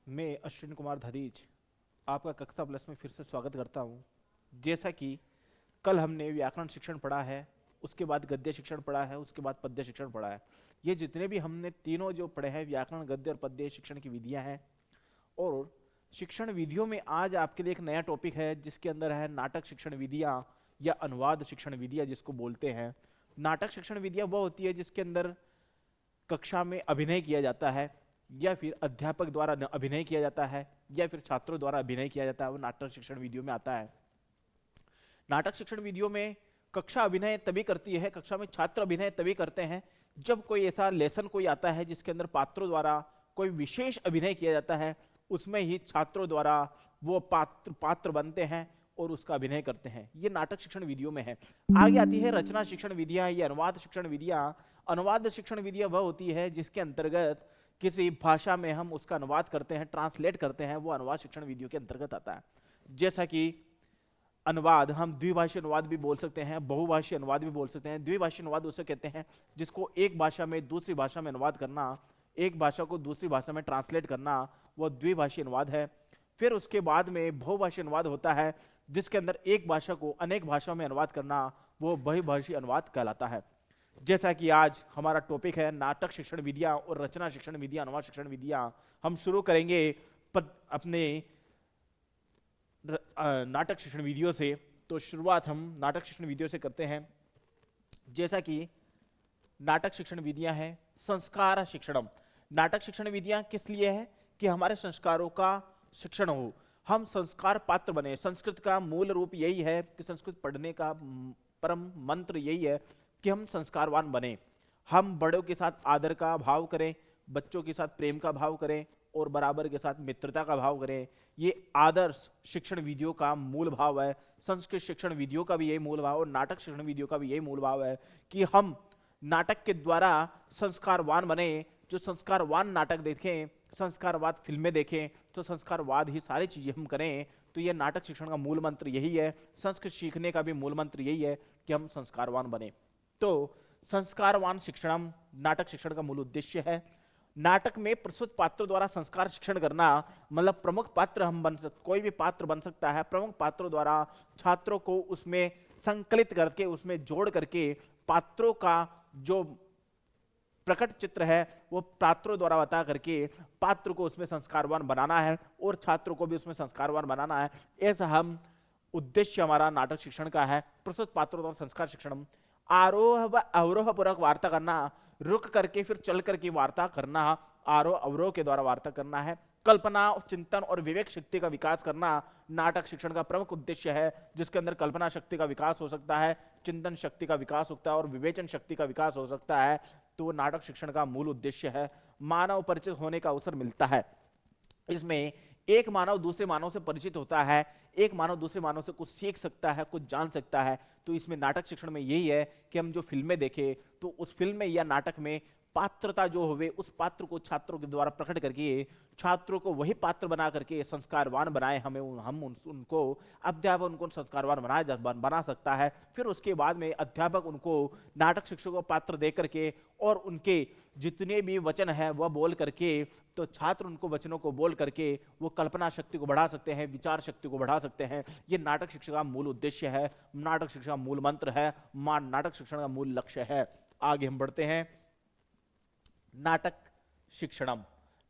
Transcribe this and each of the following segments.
मैं अश्विन कुमार धदीज आपका कक्षा प्लस में फिर से स्वागत करता हूँ। जैसा कि कल हमने व्याकरण शिक्षण पढ़ा है, उसके बाद गद्य शिक्षण पढ़ा है, उसके बाद पद्य शिक्षण पढ़ा है। ये जितने भी हमने तीनों जो पढ़े हैं व्याकरण गद्य और पद्य शिक्षण की विधियाँ हैं। और शिक्षण विधियों में आज आपके लिए एक नया टॉपिक है जिसके अंदर है नाटक शिक्षण विधियाँ या अनुवाद शिक्षण विधियाँ जिसको बोलते हैं। नाटक शिक्षण विधियाँ वो होती है जिसके अंदर कक्षा में अभिनय किया जाता है या फिर अध्यापक द्वारा अभिनय किया जाता है या फिर छात्रों द्वारा अभिनय किया जाता है, वो नाटक शिक्षण विधियों में आता है। नाटक शिक्षण विधियों में कक्षा अभिनय तभी करती है, कक्षा में छात्र अभिनय तभी करते हैं जब कोई ऐसा लेसन कोई आता है जिसके अंदर पात्रों द्वारा कोई विशेष अभिनय किया जाता है। उसमें ही छात्रों द्वारा वो पात्र पात्र बनते हैं और उसका अभिनय करते हैं। ये नाटक शिक्षण विधियों में है। आगे आती है रचना शिक्षण विधियां या अनुवाद शिक्षण विधियां। अनुवाद शिक्षण विधियां वह होती है जिसके अंतर्गत किसी भाषा में हम उसका अनुवाद करते हैं, ट्रांसलेट करते हैं, वो अनुवाद शिक्षण विधियों के अंतर्गत आता है। जैसा कि अनुवाद हम द्विभाषी अनुवाद भी बोल सकते हैं, बहुभाषी अनुवाद भी बोल सकते हैं। द्विभाषी अनुवाद उसे कहते हैं जिसको एक भाषा में दूसरी भाषा में अनुवाद करना, एक भाषा को दूसरी भाषा में ट्रांसलेट करना, वो द्विभाषी अनुवाद है। फिर उसके बाद में बहुभाषी अनुवाद होता है जिसके अंदर एक भाषा को अनेक भाषाओं में अनुवाद करना, वो बहुभाषी अनुवाद कहलाता है। जैसा कि आज हमारा टॉपिक है नाटक शिक्षण विधियां और रचना शिक्षण विधियां, अनुवाद शिक्षण विधियां। हम शुरू करेंगे अपने नाटक शिक्षण विधियों से। तो शुरुआत हम नाटक शिक्षण विधियों से करते हैं। जैसा कि नाटक शिक्षण विधियां हैं संस्कार शिक्षणम। नाटक शिक्षण विधियां किस लिए है कि हमारे संस्कारों का शिक्षण हो, हम संस्कार पात्र बने। संस्कृत का मूल रूप यही है कि संस्कृत पढ़ने का परम मंत्र यही है कि हम संस्कारवान बने। हम बड़ों के साथ आदर का भाव करें, बच्चों के साथ प्रेम का भाव करें और बराबर के साथ मित्रता का भाव करें। ये आदर्श शिक्षण विधियों का मूल भाव है। संस्कृत शिक्षण विधियों का भी यही मूल भाव और नाटक शिक्षण विधियों का भी यही मूल भाव है कि हम नाटक के द्वारा संस्कारवान बने। जो संस्कारवान नाटक देखें, संस्कारवाद फिल्में देखें, तो संस्कारवाद ही सारी चीजें हम करें। तो ये नाटक शिक्षण का मूल मंत्र यही है। संस्कृत सीखने का भी मूल मंत्र यही है कि हम संस्कारवान बने। तो संस्कारवान शिक्षणम नाटक शिक्षण का मूल उद्देश्य है। नाटक में प्रस्तुत पात्रों द्वारा संस्कार शिक्षण करना, मतलब प्रमुख पात्र हम बन सकते, कोई भी पात्र बन सकता है। प्रमुख पात्रों द्वारा छात्रों को उसमें संकलित करके, उसमें जोड़ करके पात्रों का जो प्रकट चित्र है वो पात्रों द्वारा बता करके पात्र को उसमें संस्कारवान बनाना है और छात्रों को भी उसमें संस्कारवान बनाना है। ऐसा हम उद्देश्य हमारा नाटक शिक्षण का है। प्रस्तुत पात्रों द्वारा संस्कार शिक्षण। आरोह व अवरोह पूर्वक वार्ता करना, रुक करके फिर चल करके वार्ता करना, आरोह अवरोह के द्वारा वार्ता करना है। कल्पना, चिंतन और विवेक शक्ति का विकास करना नाटक शिक्षण का प्रमुख उद्देश्य है, जिसके अंदर कल्पना शक्ति का विकास हो सकता है, चिंतन शक्ति का विकास होता है और विवेचन शक्ति का विकास हो सकता है। तो वो नाटक शिक्षण का मूल उद्देश्य है। मानव परिचित होने का अवसर मिलता है। इसमें एक मानव दूसरे मानव से परिचित होता है, एक मानव दूसरे मानव से कुछ सीख सकता है, कुछ जान सकता है। तो इसमें नाटक शिक्षण में यही है कि हम जो फिल्में देखें तो उस फिल्म में या नाटक में पात्रता जो होवे उस पात्र को छात्रों के द्वारा प्रकट करके छात्रों को वही पात्र बना करके संस्कारवान बनाए। हम उनको अध्यापक उनको संस्कारवान बना सकता है। फिर उसके बाद में अध्यापक उनको नाटक शिक्षक को पात्र दे करके और उनके जितने भी वचन है वह बोल करके, तो छात्र उनको वचनों को बोल करके वो कल्पना शक्ति को बढ़ा सकते हैं, विचार शक्ति को बढ़ा सकते हैं। ये नाटक शिक्षा का मूल उद्देश्य है, नाटक शिक्षा का मूल मंत्र है, नाटक शिक्षण का मूल लक्ष्य है। आगे हम बढ़ते हैं। नाटक शिक्षणम,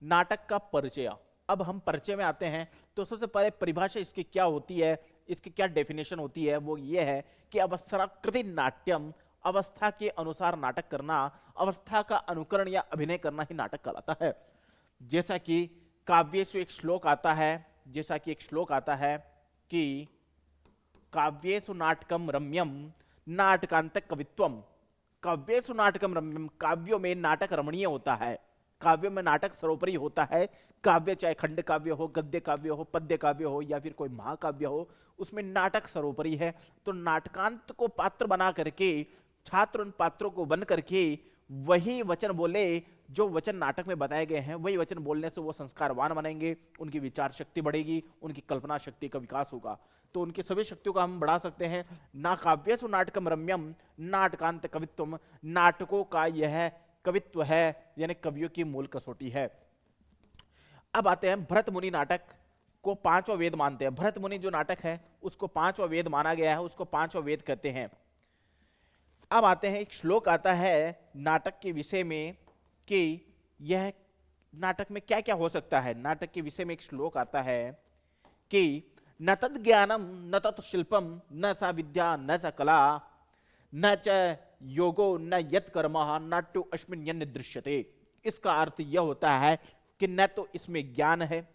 नाटक का परिचय। अब हम परिचय में आते हैं तो सबसे पहले परिभाषा इसकी क्या होती है, इसकी क्या डेफिनेशन होती है, वो ये है कि अवस्थाकृति नाट्यम, अवस्था के अनुसार नाटक करना, अवस्था का अनुकरण या अभिनय करना ही नाटक कहलाता है। जैसा कि काव्येषु एक श्लोक आता है, जैसा कि एक श्लोक आता है कि काव्येषु नाटकम रम्यम नाटकांत कवित्वम। काव्येषु नाटकम रम्यम, काव्यों में नाटक रमणीय होता है, काव्य में नाटक सर्वोपरि होता है। काव्य चाहे खंड काव्य हो, गद्य काव्य हो, पद्य काव्य हो या फिर कोई महाकाव्य हो, उसमें नाटक सर्वोपरि है। तो नाटकांत को पात्र बना करके छात्र उन पात्रों को बन करके वही वचन बोले जो वचन नाटक में बताए गए हैं। वही वचन बोलने से वो संस्कारवान बनेंगे, उनकी विचार शक्ति बढ़ेगी, उनकी कल्पना शक्ति का विकास होगा। तो उनकी सभी शक्तियों को हम बढ़ा सकते हैं। ना काव्यसु नाटकम रम्यम नाटकांत कवित्वम, नाटकों का यह कवित्व है, यानी कवियों की मूल कसौटी है। अब आते हैं भरत मुनि नाटक को पांचवा वेद मानते हैं। भरत मुनि जो नाटक है उसको पांचवा वेद माना गया है, उसको पांचवा वेद कहते हैं। अब आते हैं, एक श्लोक आता है नाटक के विषय में कि यह नाटक में क्या क्या हो सकता है। नाटक के विषय में एक श्लोक आता है कि न तद ज्ञानम न तत् शिल्पम न सा विद्या न सा कला न च योगो न यत कर्म नाट्यो अस्मिन् दृश्यते। इसका अर्थ यह होता है कि न तो इसमें ज्ञान है,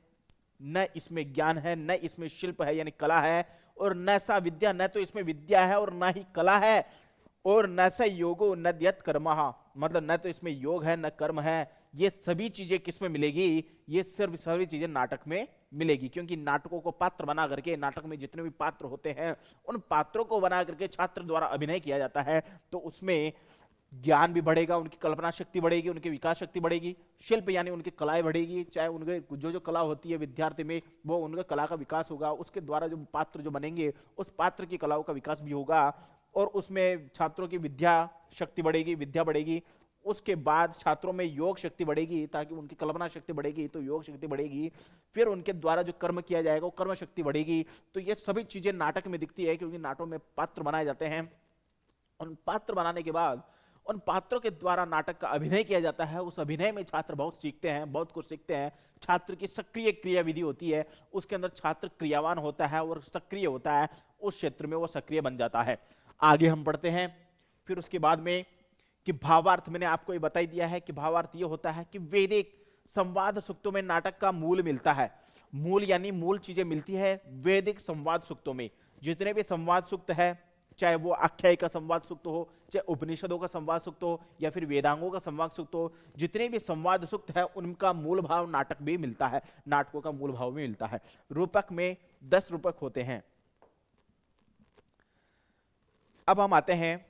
न इसमें ज्ञान है, न इसमें शिल्प है यानी कला है, और न सा विद्या, न तो इसमें विद्या है और न ही कला है, और न स योगो न यत कर्म, मतलब न तो इसमें योग है न कर्म है। ये सभी चीजें किसमें मिलेगी? ये सिर्फ सभी चीजें नाटक में मिलेगी, क्योंकि नाटकों को पात्र बना करके, नाटक में जितने भी पात्र होते हैं उन पात्रों को बना करके छात्र द्वारा अभिनय किया जाता है, तो उसमें ज्ञान भी बढ़ेगा, उनकी कल्पना शक्ति बढ़ेगी, उनकी विकास शक्ति बढ़ेगी, शिल्प यानी उनकी कलाएं बढ़ेगी, चाहे उनके जो कला होती है विद्यार्थी में वो उनका कला का विकास होगा, उसके द्वारा जो पात्र जो बनेंगे उस पात्र की कलाओं का विकास भी होगा, और उसमें छात्रों की विद्या शक्ति बढ़ेगी, विद्या बढ़ेगी। उसके बाद छात्रों में योग शक्ति बढ़ेगी, ताकि उनकी कल्पना शक्ति बढ़ेगी तो योग शक्ति बढ़ेगी, फिर उनके द्वारा जो कर्म किया जाएगा वो कर्म शक्ति बढ़ेगी। तो ये सभी चीजें नाटक में दिखती है, क्योंकि नाटकों में पात्र बनाए जाते हैं। उन पात्र बनाने के बाद उन पात्रों के द्वारा नाटक का अभिनय किया जाता है। उस अभिनय में छात्र बहुत सीखते हैं, बहुत कुछ सीखते हैं। छात्र की सक्रिय क्रिया विधि होती है, उसके अंदर छात्र क्रियावान होता है और सक्रिय होता है, उस क्षेत्र में वो सक्रिय बन जाता है। आगे हम बढ़ते हैं, फिर उसके बाद में कि भावार्थ, मैंने आपको ये बता ही दिया है कि भावार्थ ये होता है कि वैदिक संवाद सूक्तों में नाटक का मूल मिलता है। मूल यानी मूल चीजें मिलती है वैदिक संवाद सूक्तों में। जितने भी संवाद सूक्त है, चाहे वो आख्यायिका का संवाद सूक्त हो, चाहे उपनिषदों का संवाद सूक्त हो, या फिर वेदांगों का संवाद सूक्त हो, जितने भी संवाद सूक्त है उनका मूल भाव नाटक भी मिलता है, नाटकों का मूल भाव भी मिलता है। रूपक में 10 रूपक होते हैं। अब हम आते हैं,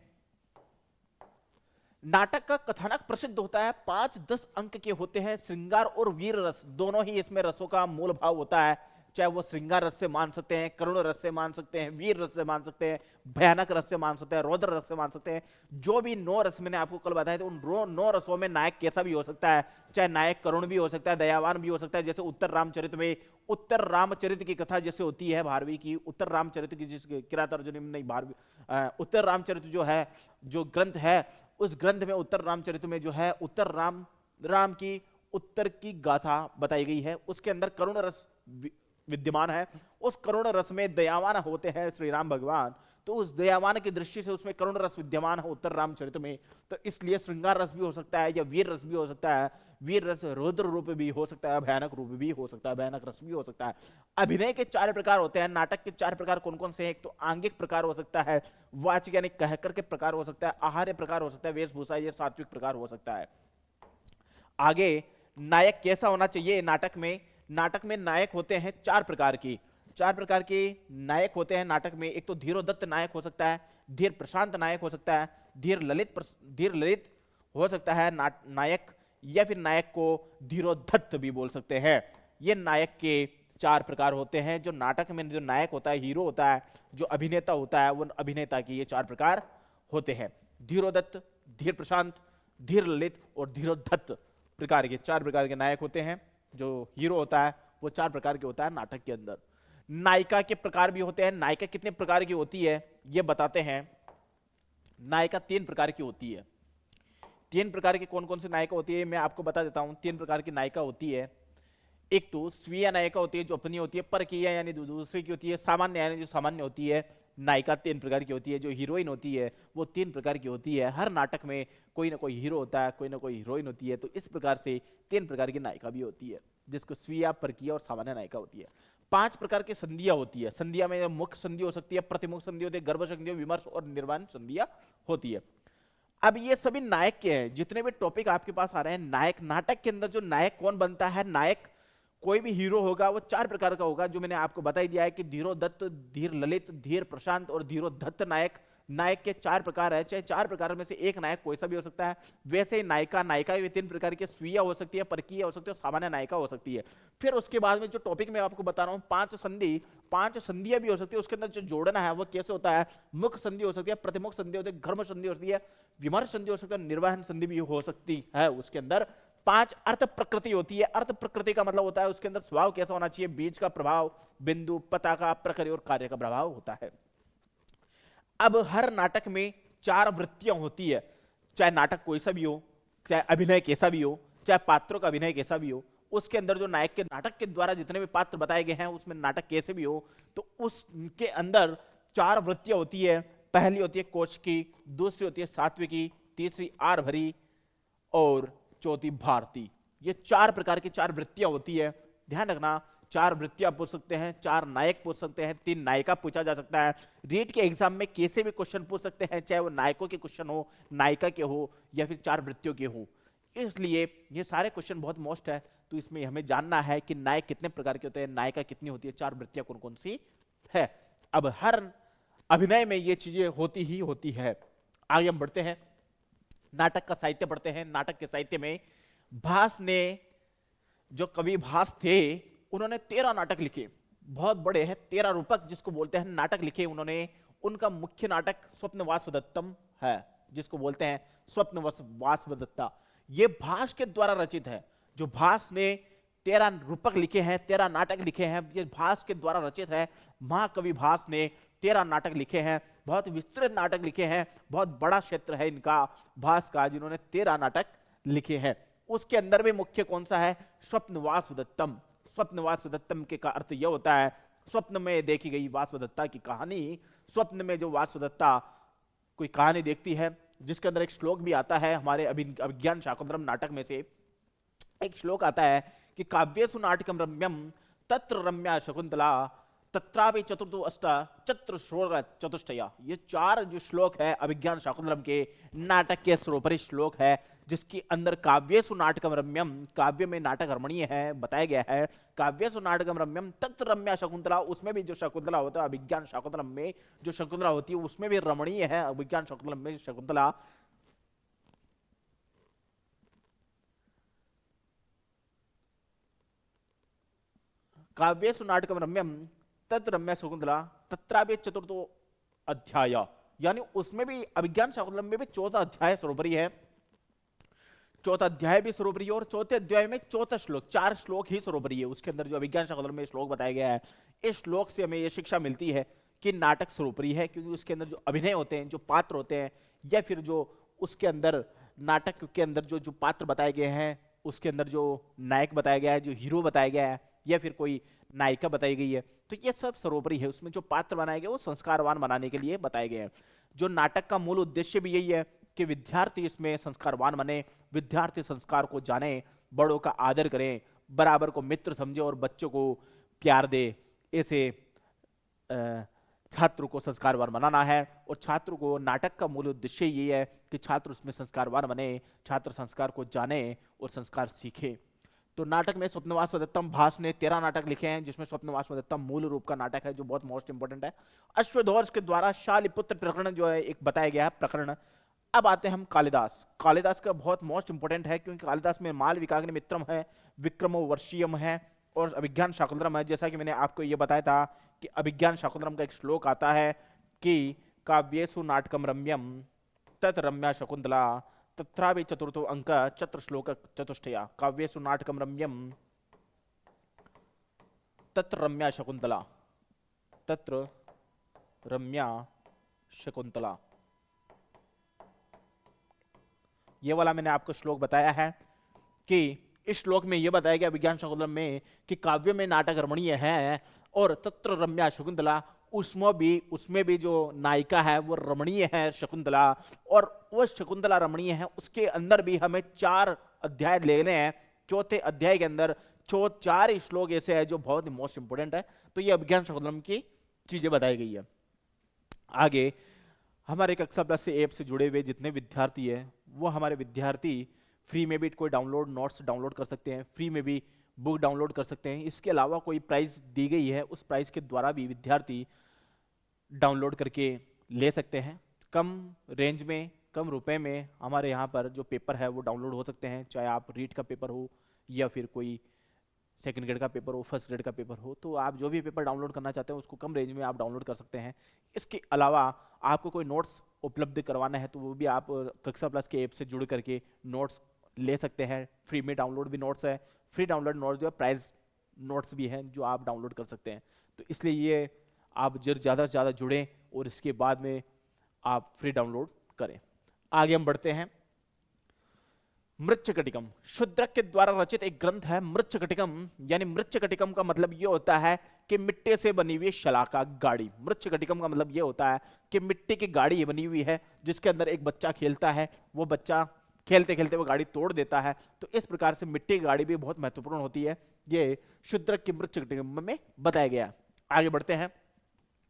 नाटक का कथानक प्रसिद्ध होता है, 5-10 अंक के होते हैं। श्रृंगार और वीर रस दोनों ही इसमें रसों का मूल भाव होता है, चाहे वो श्रृंगार रस से मान सकते हैं, करुण रस से मान सकते हैं, वीर रस से मान सकते हैं, भयानक रस से मान सकते हैं, रौद्र रस से मान सकते हैं। जो भी 9 रस मैंने आपको कल बताया था, उन 9 रसों में नायक कैसा भी हो सकता है, चाहे नायक करुण भी हो सकता है, दयावान भी हो सकता है। जैसे उत्तर रामचरित में, उत्तर रामचरित की कथा जैसे होती है भारवी की, उत्तर रामचरित की जिस किरातार्जुनी में नहीं, भारवी उत्तर रामचरित जो है, जो ग्रंथ है, उस ग्रंथ में उत्तर रामचरित में जो है उत्तर राम की उत्तर की गाथा बताई गई है, उसके अंदर करुण रस विद्यमान है। उस करुण रस में दयावान होते हैं श्री राम भगवान, तो उस दयावान की दृष्टि से उसमें करुण रस विद्यमान है उत्तर रामचरित में। तो इसलिए श्रृंगार रस भी हो सकता है या वीर रस भी हो सकता है। वीर रस रौद्र रूप भी हो सकता है, भयानक रूप भी हो सकता है, भयानक रस भी हो सकता है। अभिनय के 4 प्रकार होते हैं। नाटक के 4 प्रकार कौन कौन से हैं? एक तो आंगिक प्रकार हो सकता है, वाचिक यानी कहकर के प्रकार हो सकता है, आहार्य प्रकार हो सकता है, वेशभूषा ये सात्विक प्रकार हो सकता है। आगे नायक कैसा होना चाहिए नाटक में? नाटक में नायक होते हैं 4 प्रकार की, 4 प्रकार के नायक होते हैं नाटक में। एक तो धीरोदत्त नायक हो सकता है, धीर प्रशांत नायक हो सकता है, धीर ललित हो सकता है नायक, या फिर नायक को धीरोदत्त भी बोल सकते हैं। ये नायक के 4 प्रकार होते हैं। जो नाटक में जो नायक होता है, हीरो होता है, जो अभिनेता होता है, वो अभिनेता के ये 4 प्रकार होते हैं। धीरोदत्त, धीर प्रशांत, धीर ललित और धीरोदत्त प्रकार के 4 प्रकार के नायक होते हैं। जो हीरो होता है वो 4 प्रकार के होता है नाटक के अंदर। नायिका के प्रकार भी होते हैं। नायिका कितने प्रकार की होती है ये बताते हैं। नायिका 3 प्रकार की होती है। 3 प्रकार की कौन कौन सी नायिका होती है मैं आपको बता देता हूं। 3 प्रकार की नायिका होती है। एक तो स्वीय नायिका होती है जो अपनी होती है, परकीय यानी दूसरे की होती है, सामान्य यानी जो सामान्य होती है। नायिका 3 प्रकार की होती है। जो हीरोइन होती है वो 3 प्रकार की होती है। हर नाटक में कोई ना कोई हीरो होता है, कोई ना कोई हीरोइन होती है। तो इस प्रकार से 3 प्रकार की नायिका भी होती है, जिसको स्वीय, परकीय और सामान्य नायिका होती है। 5 प्रकार की संधियां होती है। संधिया में मुख्य संधि हो सकती है, प्रतिमुख संधि होती है, गर्भ संधि, विमर्श और निर्वाण संधियां होती है। अब ये सभी नायक के हैं। जितने भी टॉपिक आपके पास आ रहे हैं नायक, नाटक के अंदर जो नायक कौन बनता है, नायक कोई भी हीरो होगा वो 4 प्रकार का होगा, जो मैंने आपको बता ही दिया है कि धीरोदत्त, धीर ललित, धीर प्रशांत और धीरोदत्त नायक। नायक के 4 प्रकार है, चाहे 4 प्रकार में से एक नायक कोई सा भी हो सकता है। वैसे ही नायिका भी 3 प्रकार की, स्वीय हो सकती है, परकीय हो सकती है, सामान्य नायिका हो सकती है। फिर उसके बाद में जो टॉपिक मैं आपको बता रहा हूँ 5 संधियां भी हो सकती है। उसके अंदर जो जोड़ना है वो कैसे होता है? मुख्य संधि हो सकती है, प्रतिमुख संधि होती है, गर्भ संधि हो सकती है, विमर्श संधि हो सकती है, निर्वाहन संधि भी हो सकती है उसके अंदर। 5 अर्थ प्रकृति होती है। अर्थ प्रकृति का मतलब होता है उसके अंदर स्वभाव कैसा होना चाहिए, बीज का प्रभाव, बिंदु, पताका, प्रकृति और कार्य का प्रभाव होता है। अब हर नाटक में 4 वृत्तियां होती है, चाहे नाटक कोई सा भी हो, चाहे अभिनय कैसा भी हो, चाहे पात्रों का अभिनय कैसा भी हो, उसके अंदर जो नायक के नाटक के द्वारा जितने भी पात्र बताए गए हैं उसमें नाटक कैसे भी हो, तो उसके अंदर 4 वृत्तियां होती है। पहली होती है कौशिकी, दूसरी होती है सात्विकी, तीसरी आर्भरी और चौथी भारती। ये 4 प्रकार की 4 वृत्तियां होती है। ध्यान रखना, 4 वृत्तियां पूछ सकते हैं, 4 नायक पूछ सकते हैं, 3 नायिका पूछा जा सकता है। रीट के एग्जाम में कैसे भी क्वेश्चन पूछ सकते हैं, चाहे वो नायकों के क्वेश्चन हो, नायिका के हो या फिर 4 वृत्तियों के हो। इसलिए ये सारे क्वेश्चन बहुत मोस्ट है, तो इसमें हमें जानना है कि नायक कितने प्रकार के होते हैं, नायिका कितनी होती है, 4 वृत्तियां कौन कौन सी है। अब हर अभिनय में ये चीजें होती ही होती है। आगे हम बढ़ते हैं, नाटक का साहित्य पढ़ते हैं। नाटक के साहित्य में भास ने, जो कवि भास थे, उन्होंने 13 नाटक लिखे, बहुत बड़े हैं, 13 रूपक जिसको बोलते हैं नाटक लिखे उन्होंने। उनका मुख्य नाटक स्वप्नवासवदत्तम है, जिसको बोलते हैं स्वप्नवासवदत्ता। ये भास के द्वारा रचित है। जो भास ने 13 रूपक लिखे हैं, 13 नाटक लिखे हैं, ये भास के द्वारा रचित है। महाकवि भास ने 13 नाटक लिखे हैं, बहुत विस्तृत नाटक लिखे हैं, बहुत बड़ा क्षेत्र है इनका भास का, जिन्होंने 13 नाटक लिखे हैं। उसके अंदर भी मुख्य कौन सा है, स्वप्नवासवदत्तम। स्वप्नवासवदत्तम के का अर्थ यह होता है स्वप्न में देखी गई वासवदत्ता की कहानी। स्वप्न में जो वासवदत्ता कोई कहानी देखती है, जिसके अंदर एक श्लोक भी आता है हमारे अभिज्ञान शाकुंतलम नाटक में से एक श्लोक आता है कि काव्येषु नाटकम रम्यम तत्र रम्या शकुंतला तत्रापि चतुर्थो अष्ट चतुर्श्लोक चतुष्टया। ये 4 जो श्लोक है अभिज्ञान शाकुंतलम के नाटक के सर्वोपरि श्लोक है, जिसके अंदर काव्येषु नाटकम रम्यम, काव्य में नाटक रमणीय है बताया गया है। काव्येषु नाटकम रम्यम तत्र रम्या शकुंतला, उसमें भी जो शकुंतला होता है अभिज्ञान शाकुंतलम में जो शकुंतला होती है उसमें भी रमणीय है अभिज्ञान शाकुंतलम में शकुंतला। काव्येषु नाटकम रम्यम तत् रम्या शकुंतला तत्रापि चतुर्थो अध्याय, यानी उसमें भी अभिज्ञान शाकुंतलम में भी 4था अध्याय सर्वोपरि है। 4था अध्याय भी सर्वोपरि है और 4थे अध्याय में 4था श्लोक, 4 श्लोक ही सर्वोपरि है। उसके अंदर जो अभिज्ञान शाकुंतलम में श्लोक बताया गया है, इस श्लोक से हमें यह शिक्षा मिलती है कि नाटक सर्वोपरि है, क्योंकि उसके अंदर जो अभिनय होते हैं, जो पात्र होते हैं, या फिर जो उसके अंदर नाटक के अंदर जो जो पात्र बताए गए हैं, उसके अंदर जो नायक बताया गया है, जो हीरो बताया गया है, या फिर कोई नायिका बताई गई है, तो ये सब सर्वोपरि है। उसमें जो पात्र बनाए गए वो संस्कारवान बनाने के लिए बताए गए हैं। जो नाटक का मूल उद्देश्य भी यही है कि विद्यार्थी इसमें संस्कारवान बने, विद्यार्थी संस्कार को जाने, बड़ों का आदर करें, बराबर को मित्र समझे और बच्चों को प्यार दे। ऐसे छात्र को संस्कारवान बनाना है, और छात्र को नाटक का मूल उद्देश्य ये है कि छात्र उसमें संस्कारवान बने, छात्र संस्कार को जाने और संस्कार सीखे। तो नाटक में स्वप्नवासवदत्तम भास ने 13 नाटक लिखे हैं, जिसमें स्वप्नवासवदत्तम मूल रूप का नाटक है जो बहुत मोस्ट इंपोर्टेंट है। अश्वघोष के द्वारा शालिपुत्र प्रकरण जो है एक बताया गया है प्रकरण। अब आते हैं हम कालिदास। कालिदास का बहुत मोस्ट इंपोर्टेंट है, क्योंकि कालिदास में मालविकाग्नि मित्रम है, विक्रमो वर्षीयम है और अभिज्ञान शाकुंतलम है। जैसा कि मैंने आपको ये बताया था कि अभिज्ञान शाकुंतलम का एक श्लोक आता है कि काव्येषु नाटकम रम्यम तत् रम्या शकुंतला तत्रापि चतुर्थो अंक चतुर्श्लोक चतुष्टया। काव्येषु नाटकम रम्यम तत्र रम्या शकुंतला तत्र रम्या शकुंतला। ये वाला मैंने आपको श्लोक बताया है कि इस श्लोक में यह बताया गया विज्ञान शाकुंतलम में कि काव्य में नाटक रमणीय है और तत्र रम्या शकुंतला, उसमें भी जो नायिका है वो रमणीय है शकुंतला, और वो शकुंतला रमणीय है। उसके अंदर भी हमें 4 अध्याय लेने हैं। 4थे अध्याय के अंदर 4 श्लोक ऐसे हैं जो बहुत ही मोस्ट इंपोर्टेंट है। तो ये अभिज्ञान शाकुंतलम की चीजें बताई गई है। आगे हमारे कक्षा प्लस से ऐप से जुड़े हुए जितने विद्यार्थी है, वो हमारे विद्यार्थी फ्री में भी कोई डाउनलोड नोट्स डाउनलोड कर सकते हैं, फ्री में भी बुक डाउनलोड कर सकते हैं। इसके अलावा कोई प्राइस दी गई है, उस प्राइस के द्वारा भी विद्यार्थी डाउनलोड करके ले सकते हैं। कम रेंज में, कम रुपए में हमारे यहाँ पर जो पेपर है वो डाउनलोड हो सकते हैं, चाहे आप रीट का पेपर हो या फिर कोई सेकंड ग्रेड का पेपर हो, फर्स्ट ग्रेड का पेपर हो। तो आप जो भी पेपर डाउनलोड करना चाहते हैं उसको कम रेंज में आप डाउनलोड कर सकते हैं। इसके अलावा आपको कोई नोट्स उपलब्ध करवाना है तो वो भी आप कक्षा प्लस के ऐप से जुड़ करके नोट्स ले सकते हैं, फ्री में डाउनलोड भी नोट्स है, फ्री डाउनलोड नोट्स जो है प्राइज नोट्स भी हैं जो आप डाउनलोड कर सकते हैं। तो इसलिए ये आप ज़्यादा से ज़्यादा जुड़ें और इसके बाद में आप फ्री डाउनलोड करें। आगे हम बढ़ते हैं। मृच्छकटिकम शूद्रक के द्वारा रचित एक ग्रंथ है मृच्छकटिकम, यानी मृच्छकटिकम का मतलब ये होता है कि मिट्टी से बनी हुई शलाका गाड़ी। मृच्छकटिकम का मतलब ये होता है कि मिट्टी की गाड़ी बनी हुई है जिसके अंदर एक बच्चा खेलता है, वो बच्चा खेलते खेलते वो गाड़ी तोड़ देता है। तो इस प्रकार से मिट्टी की गाड़ी भी बहुत महत्वपूर्ण होती है, ये शूद्रक की मृच्छकटिकम में बताया गया। आगे बढ़ते हैं।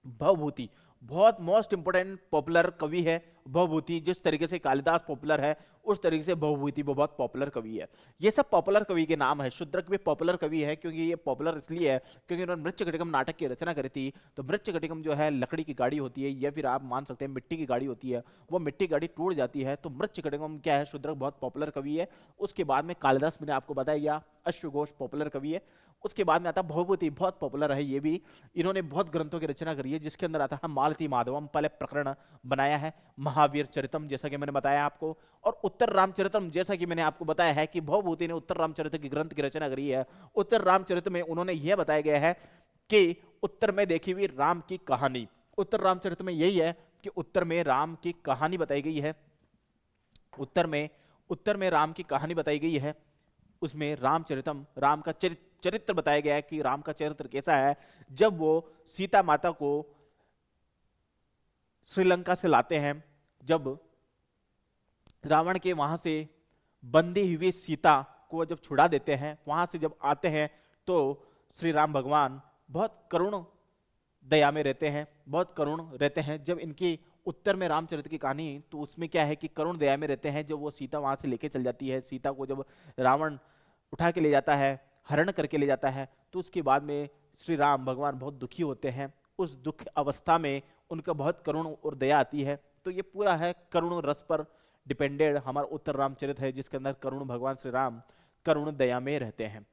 भवभूति बहुत मोस्ट इंपोर्टेंट पॉपुलर कवि है भवभूति। जिस तरीके से कालिदास पॉपुलर है उस तरीके से भवभूति बहुत पॉपुलर कवि है। ये सब पॉपुलर कवि के नाम है। शूद्रक भी पॉपुलर कवि है क्योंकि ये पॉपुलर इसलिए है क्योंकि उन्होंने मृच्छकटिकम नाटक की रचना करी थी। तो मृच्छकटिकम जो है लकड़ी की गाड़ी होती है, या फिर आप मान सकते हैं मिट्टी की गाड़ी होती है, वो मिट्टी गाड़ी टूट जाती है। तो मृच्छकटिकम क्या है, शूद्रक बहुत पॉपुलर कवि है। उसके बाद में कालिदास, मैंने आपको बताया, अश्वघोष पॉपुलर कवि है। उसके बाद में आता भवभूति, बहुत पॉपुलर है ये भी। इन्होंने बहुत ग्रंथों की रचना करी है जिसके अंदर आता है मालती माधवम, पहले प्रकरण बनाया है, महावीर चरितम जैसा कि मैंने बताया आपको, और उत्तर रामचरितम जैसा कि मैंने आपको बताया है कि भवभूति ने उत्तर रामचरित की ग्रंथ की रचना करी है। उत्तर रामचरित में उन्होंने यह बताया गया है कि उत्तर में देखी हुई राम की कहानी, उत्तर रामचरित में यही है कि उत्तर में राम की कहानी बताई गई है। उत्तर में राम की कहानी बताई गई है। उसमें रामचरितम, राम का चरित्र बताया गया है कि राम का चरित्र कैसा है। जब वो सीता माता को श्रीलंका से लाते हैं, जब रावण के वहां से बंदी हुई सीता को जब छुड़ा देते हैं, वहां से जब आते हैं तो श्री राम भगवान बहुत करुण दया में रहते हैं, बहुत करुण रहते हैं। जब इनकी उत्तर में रामचरित की कहानी, तो उसमें क्या है कि करुण दया में रहते हैं। जब वो सीता वहां से लेके चल जाती है, सीता को जब रावण उठा के ले जाता है, हरण करके ले जाता है, तो उसके बाद में श्री राम भगवान बहुत दुखी होते हैं। उस दुख अवस्था में उनका बहुत करुण और दया आती है। तो ये पूरा है करुण रस पर डिपेंडेड हमारा उत्तर रामचरित है, जिसके अंदर करुण भगवान श्री राम करुण दया में रहते हैं।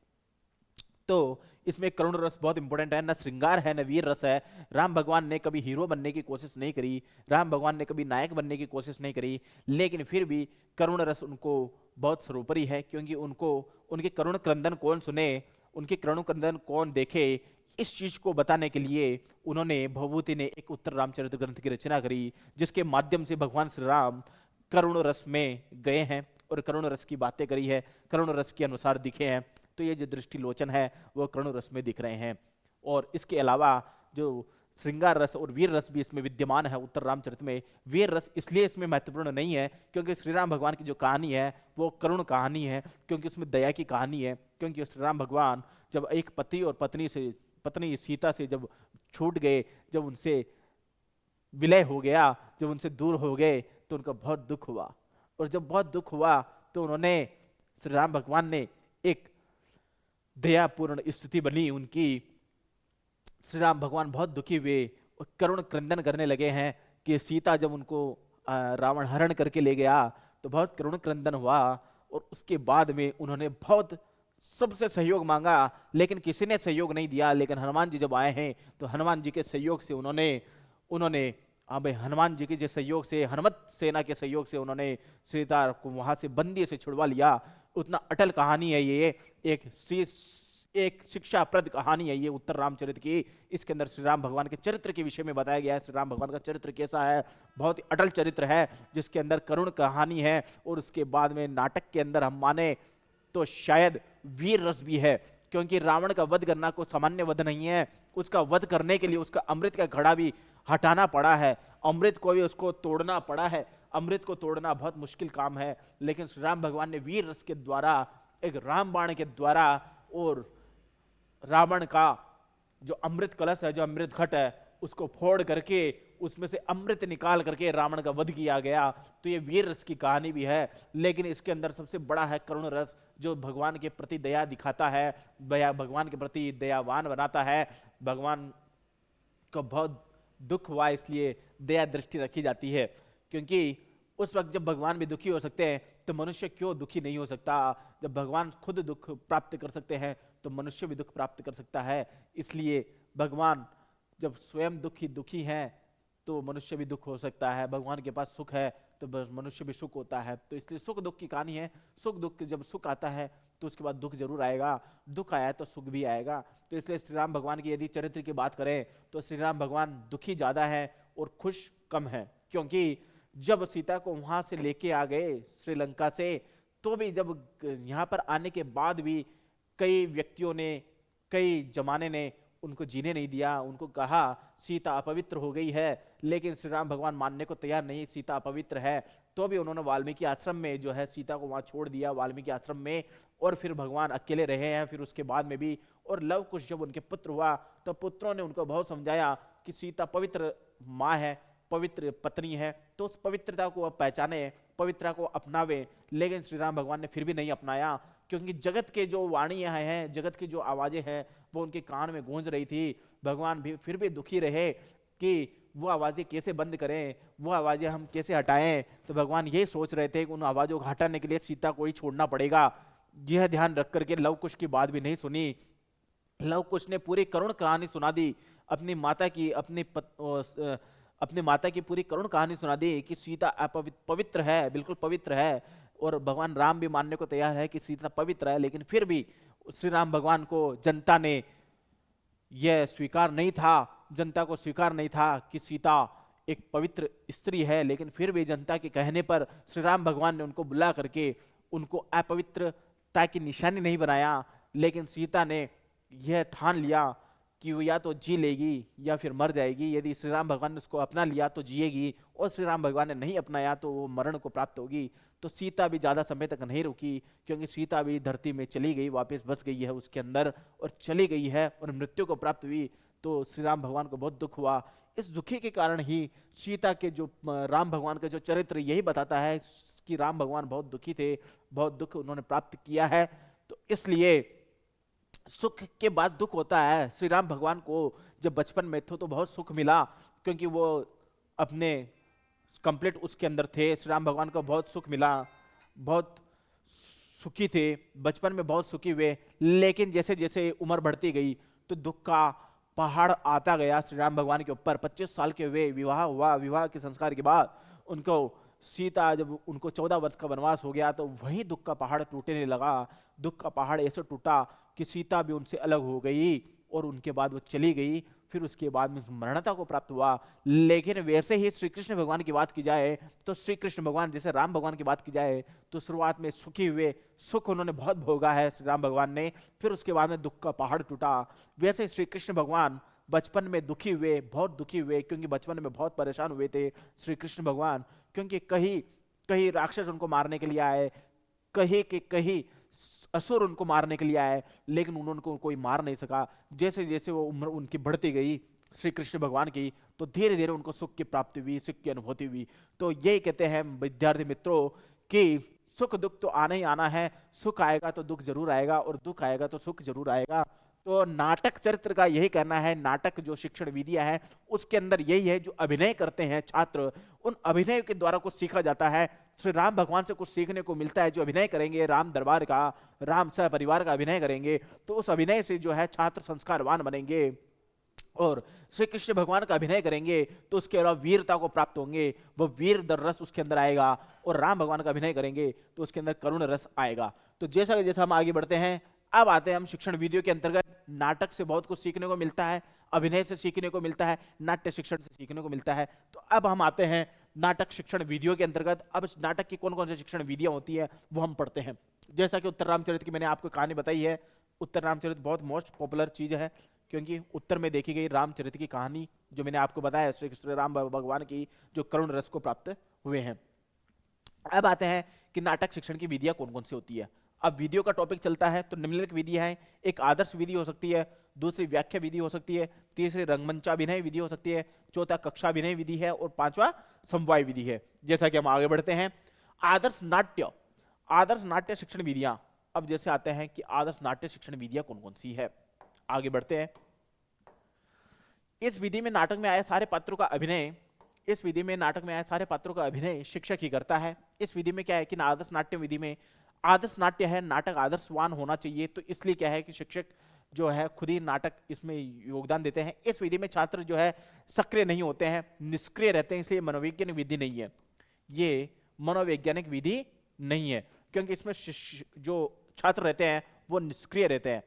तो इसमें करुण रस बहुत इंपॉर्टेंट है, न श्रृंगार है न वीर रस है। राम भगवान ने कभी हीरो बनने की कोशिश नहीं करी, राम भगवान ने कभी नायक बनने की कोशिश नहीं करी, लेकिन फिर भी करुण रस उनको बहुत सर्वोपरि है, क्योंकि उनको उनके करुण क्रंदन कौन सुने, उनके करुण क्रंदन कौन देखे, इस चीज को बताने के लिए उन्होंने भवभूति ने एक उत्तर रामचरित ग्रंथ की रचना करी, जिसके माध्यम से भगवान श्री राम करुण रस में गए हैं और करुण रस की बातें करी है, करुण रस के अनुसार दिखे हैं। तो ये जो दृष्टिलोचन है वो करुण रस में दिख रहे हैं। और इसके अलावा जो श्रृंगार रस और वीर रस भी इसमें विद्यमान है उत्तर रामचरित में। वीर रस इसलिए इसमें महत्वपूर्ण नहीं है क्योंकि श्री राम भगवान की जो कहानी है वो करुण कहानी है, क्योंकि उसमें दया की कहानी है। क्योंकि श्री राम भगवान जब एक पति और पत्नी सीता से जब छूट गए, जब उनसे विलय हो गया, जब उनसे दूर हो गए, तो उनका बहुत दुख हुआ। और जब बहुत दुख हुआ तो उन्होंने, श्री राम भगवान ने एक दयापूर्ण स्थिति बनी उनकी, श्री राम भगवान बहुत दुखी हुए और करुण क्रंदन करने लगे हैं कि सीता जब उनको रावण हरण करके ले गया तो बहुत करुण क्रंदन हुआ। और उसके बाद में उन्होंने बहुत सबसे सहयोग मांगा, लेकिन किसी ने सहयोग नहीं दिया। लेकिन हनुमान जी जब आए हैं तो हनुमान जी के सहयोग से उन्होंने हनुमान जी के जो सहयोग से, हनुमत सेना के सहयोग से उन्होंने सीता को वहां से बंदी से छुड़वा लिया। उतना अटल कहानी है ये, एक शिक्षाप्रद कहानी है ये उत्तर रामचरित की। इसके अंदर श्री राम भगवान के चरित्र के विषय में बताया गया है। श्री राम भगवान का चरित्र कैसा है, बहुत ही अटल चरित्र है जिसके अंदर करुण कहानी है। और उसके बाद में नाटक के अंदर हम माने तो शायद वीर रस भी है, क्योंकि रावण का वध करना कोई सामान्य वध नहीं है। उसका वध करने के लिए उसका अमृत का घड़ा भी हटाना पड़ा है, अमृत को भी उसको तोड़ना पड़ा है। अमृत को तोड़ना बहुत मुश्किल काम है, लेकिन श्री राम भगवान ने वीर रस के द्वारा, एक रामबाण के द्वारा, और रावण का जो अमृत कलश है, जो अमृत घट है, उसको फोड़ करके उसमें से अमृत निकाल करके रावण का वध किया गया। तो ये वीर रस की कहानी भी है, लेकिन इसके अंदर सबसे बड़ा है करुण रस, जो भगवान के प्रति दया दिखाता है, भगवान के प्रति दयावान बनाता है। भगवान को बहुत दुख हुआ इसलिए दया दृष्टि रखी जाती है, क्योंकि उस वक्त जब भगवान भी दुखी हो सकते हैं तो मनुष्य क्यों दुखी नहीं हो सकता। जब भगवान खुद दुख प्राप्त कर सकते हैं तो मनुष्य भी दुख प्राप्त कर सकता है। इसलिए भगवान जब स्वयं दुखी हैं तो मनुष्य भी दुख हो सकता है। भगवान के पास सुख है तो बस मनुष्य भी सुख होता है। तो इसलिए सुख दुख की कहानी है। सुख दुख, जब सुख आता है तो उसके बाद दुख जरूर आएगा, दुख आया तो सुख भी आएगा। तो इसलिए श्री राम भगवान की यदि चरित्र की बात करें तो श्री राम भगवान दुखी ज्यादा है और खुश कम है। क्योंकि जब सीता को वहां से लेके आ गए श्रीलंका से, तो भी जब यहाँ पर आने के बाद भी कई व्यक्तियों ने, कई जमाने ने उनको जीने नहीं दिया। उनको कहा सीता अपवित्र हो गई है, लेकिन श्री राम भगवान मानने को तैयार नहीं, सीता अपवित्र है। तो भी उन्होंने वाल्मीकि आश्रम में जो है सीता को वहां छोड़ दिया, वाल्मीकि आश्रम में, और फिर भगवान अकेले रहे हैं फिर उसके बाद में भी। और लव कुश जब उनके पुत्र हुआ तो पुत्रों ने उनको बहुत समझाया कि सीता पवित्र माँ है, पवित्र पत्नी है, तो उस पवित्रता को अब पहचाने, पवित्रता को अपनावे। लेकिन श्री राम भगवान ने फिर भी नहीं अपनाया, क्योंकि जगत के जो वाणियां हैं, जगत की जो आवाजें हैं, वो उनके कान में गूंज रही थी। भगवान भी फिर भी दुखी रहे कि वो आवाजें कैसे बंद करें, वो आवाजें हम कैसे हटाएं। तो भगवान ये सोच रहे थे कि उन आवाजों को हटाने के लिए सीता को ही छोड़ना पड़ेगा। यह ध्यान रख करके लव कुश की बात भी नहीं सुनी। लव कुश ने पूरी करुण कहानी सुना दी अपनी माता की, अपनी माता की पूरी करुण कहानी सुना दी कि सीता पवित्र है, बिल्कुल पवित्र है। और भगवान राम भी मानने को तैयार है कि सीता पवित्र है, लेकिन फिर भी श्री राम भगवान को जनता ने यह स्वीकार नहीं था, जनता को स्वीकार नहीं था कि सीता एक पवित्र स्त्री है। लेकिन फिर भी जनता के कहने पर श्री राम भगवान ने उनको बुला करके उनको अपवित्रता की निशानी नहीं बनाया, लेकिन सीता ने यह ठान लिया कि वो या तो जी लेगी या फिर मर जाएगी। यदि श्री राम भगवान ने उसको अपना लिया तो जिएगी, और श्री राम भगवान ने नहीं अपनाया तो वो मरण को प्राप्त होगी। तो सीता भी ज्यादा समय तक नहीं रुकी, क्योंकि सीता भी धरती में चली गई, वापस बस गई है उसके अंदर और चली गई है और मृत्यु को प्राप्त हुई। तो श्री राम भगवान को बहुत दुख हुआ। इस दुखी के कारण ही सीता के जो राम भगवान का जो चरित्र यही बताता है कि राम भगवान बहुत दुखी थे, बहुत दुख उन्होंने प्राप्त किया है। तो इसलिए सुख के बाद दुख होता है। श्री राम भगवान को जब बचपन में थे तो बहुत सुख मिला, क्योंकि वो अपने कंप्लीट उसके अंदर थे। श्री राम भगवान को बहुत सुख मिला, बहुत सुखी थे, बचपन में बहुत सुखी हुए। लेकिन जैसे जैसे उम्र बढ़ती गई तो दुख का पहाड़ आता गया श्री राम भगवान के ऊपर। 25 साल के हुए, विवाह हुआ, विवाह के संस्कार के बाद उनको सीता, जब उनको 14 वर्ष का वनवास हो गया तो वही दुख का पहाड़ टूटने लगा। दुख का पहाड़ ऐसे टूटा कि सीता भी उनसे अलग हो गई और उनके बाद वो चली गई। फिर उसके बाद में मरणता को प्राप्त हुआ। लेकिन वैसे ही श्री कृष्ण भगवान की बात की जाए तो श्री कृष्ण भगवान, जैसे राम भगवान की बात की जाए तो शुरुआत में सुखी हुए, सुख उन्होंने बहुत भोगा है श्री राम भगवान ने, फिर उसके बाद में दुख का पहाड़ टूटा। वैसे श्री कृष्ण भगवान बचपन में दुखी हुए, बहुत दुखी हुए, क्योंकि बचपन में बहुत परेशान हुए थे श्री कृष्ण भगवान। क्योंकि कहीं कहीं राक्षस उनको मारने के लिए आए, कहीं के कहीं असुर उनको मारने के लिए आए, लेकिन उन्होंने कोई मार नहीं सका। जैसे जैसे वो उम्र उनकी बढ़ती गई श्री कृष्ण भगवान की, तो धीरे धीरे उनको सुख की प्राप्ति हुई, सुख की अनुभूति हुई। तो यही कहते हैं विद्यार्थी मित्रों कि सुख दुख तो आना ही आना है, सुख आएगा तो दुख जरूर आएगा और दुख आएगा तो सुख जरूर आएगा। तो नाटक चरित्र का यही कहना है। नाटक जो शिक्षण विधियां है उसके अंदर यही है, जो अभिनय करते हैं छात्र, उन अभिनय के द्वारा कुछ सीखा जाता है। श्री राम भगवान से कुछ सीखने को मिलता है। जो अभिनय करेंगे राम दरबार का, राम सह परिवार का अभिनय करेंगे, तो उस अभिनय से जो है छात्र संस्कारवान बनेंगे। और श्री कृष्ण भगवान का अभिनय करेंगे तो उसके अलावा वीरता को प्राप्त होंगे, वो वीर रस उसके अंदर आएगा। और राम भगवान का अभिनय करेंगे तो उसके अंदर करुण रस आएगा। तो जैसा जैसा हम आगे बढ़ते हैं, अब आते हैं हम शिक्षण वीडियो के अंतर्गत। नाटक से बहुत कुछ सीखने को मिलता है, अभिनय से सीखने को मिलता है, नाट्य शिक्षण से सीखने को मिलता है। तो अब हम आते हैं नाटक शिक्षण वीडियो के अंतर्गत। अब नाटक की कौन कौन सी शिक्षण विधियां होती है वो हम पढ़ते हैं। जैसा कि उत्तर रामचरित की मैंने आपको कहानी बताई है। उत्तर रामचरित बहुत मोस्ट पॉपुलर चीज है, क्योंकि उत्तर में देखी गई रामचरित की कहानी जो मैंने आपको बताया, श्री राम भगवान की जो करुण रस को प्राप्त हुए हैं। अब आते हैं कि नाटक शिक्षण की विधियां कौन कौन सी होती है। अब वीडियो का टॉपिक चलता है तो निम्नलिखित विधियां हैं। एक आदर्श विधि हो सकती है, दूसरी व्याख्या विधि हो सकती है, तीसरी रंगमंचाभिनय विधि हो सकती है, चौथा कक्षाभिनय विधि है और पांचवा समवाय विधि है। जैसा कि हम आगे बढ़ते हैं, आदर्श नाट्य शिक्षण विधियां। अब जैसे आते हैं कि आदर्श नाट्य शिक्षण विधियां कौन कौन सी है, आगे बढ़ते हैं। इस विधि में नाटक में आए सारे पात्रों का अभिनय शिक्षक ही करता है। इस विधि में क्या है कि आदर्श नाट्य विधि में आदर्श नाट्य है, नाटक आदर्शवान होना चाहिए, तो इसलिए क्या है कि शिक्षक जो है खुद ही नाटक इसमें योगदान देते हैं। इस विधि में छात्र जो है सक्रिय नहीं होते हैं, निष्क्रिय रहते हैं, इसलिए मनोवैज्ञानिक विधि नहीं है। ये मनोवैज्ञानिक विधि नहीं है, क्योंकि इसमें जो छात्र रहते हैं वो निष्क्रिय रहते हैं,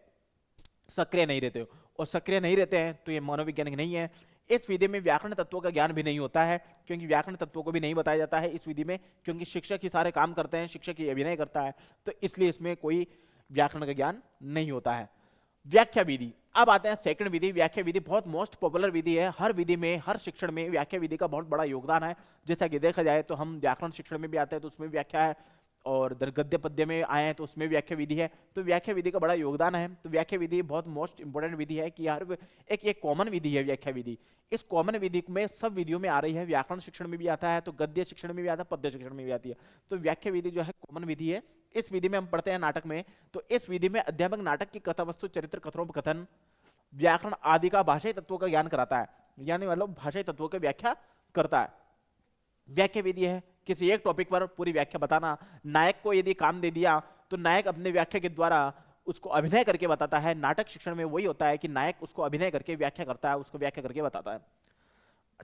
सक्रिय नहीं रहते, और सक्रिय नहीं रहते हैं तो ये मनोवैज्ञानिक नहीं है। इस विधि में व्याकरण तत्वों का ज्ञान भी नहीं होता है, क्योंकि व्याकरण तत्वों को भी नहीं बताया जाता है इस विधि में, क्योंकि शिक्षक ही सारे काम करते हैं, शिक्षक ही अभिनय करता है, तो इसलिए इसमें कोई व्याकरण का ज्ञान नहीं होता है। व्याख्या विधि, अब आते हैं सेकंड विधि। व्याख्या विधि बहुत मोस्ट पॉपुलर विधि है, हर विधि में, हर शिक्षण में व्याख्या विधि का बहुत बड़ा योगदान है। जैसा कि देखा जाए तो हम व्याकरण शिक्षण में भी आते हैं तो उसमें व्याख्या है, और गद्य पद्य में आए हैं तो उसमें व्याख्या विधि है, तो व्याख्या विधि का बड़ा योगदान है। तो व्याख्या विधि बहुत मोस्ट इंपोर्टेंट विधि है कि हर एक कॉमन विधि है व्याख्या विधि। इस कॉमन विधि में सब विधियों में आ रही है, व्याकरण शिक्षण में भी आता है, तो गद्य शिक्षण में भी आता है, पद्य शिक्षण में भी आती है। तो व्याख्या विधि जो है कॉमन विधि है। इस विधि में हम पढ़ते हैं नाटक में, तो इस विधि में अध्यापक नाटक की कथा वस्तु, चरित्र, कथनोपकथन, व्याकरण आदि का भाषाई तत्वों का ज्ञान कराता है, यानी मतलब भाषाई तत्वों की व्याख्या करता है। व्याख्या विधि है किसी एक टॉपिक पर पूरी व्याख्या बताना। नायक को यदि काम दे दिया तो नायक अपने व्याख्या के द्वारा उसको अभिनय करके बताता है। नाटक शिक्षण में वही होता है कि नायक उसको अभिनय करके व्याख्या करता है, उसको व्याख्या करके बताता है।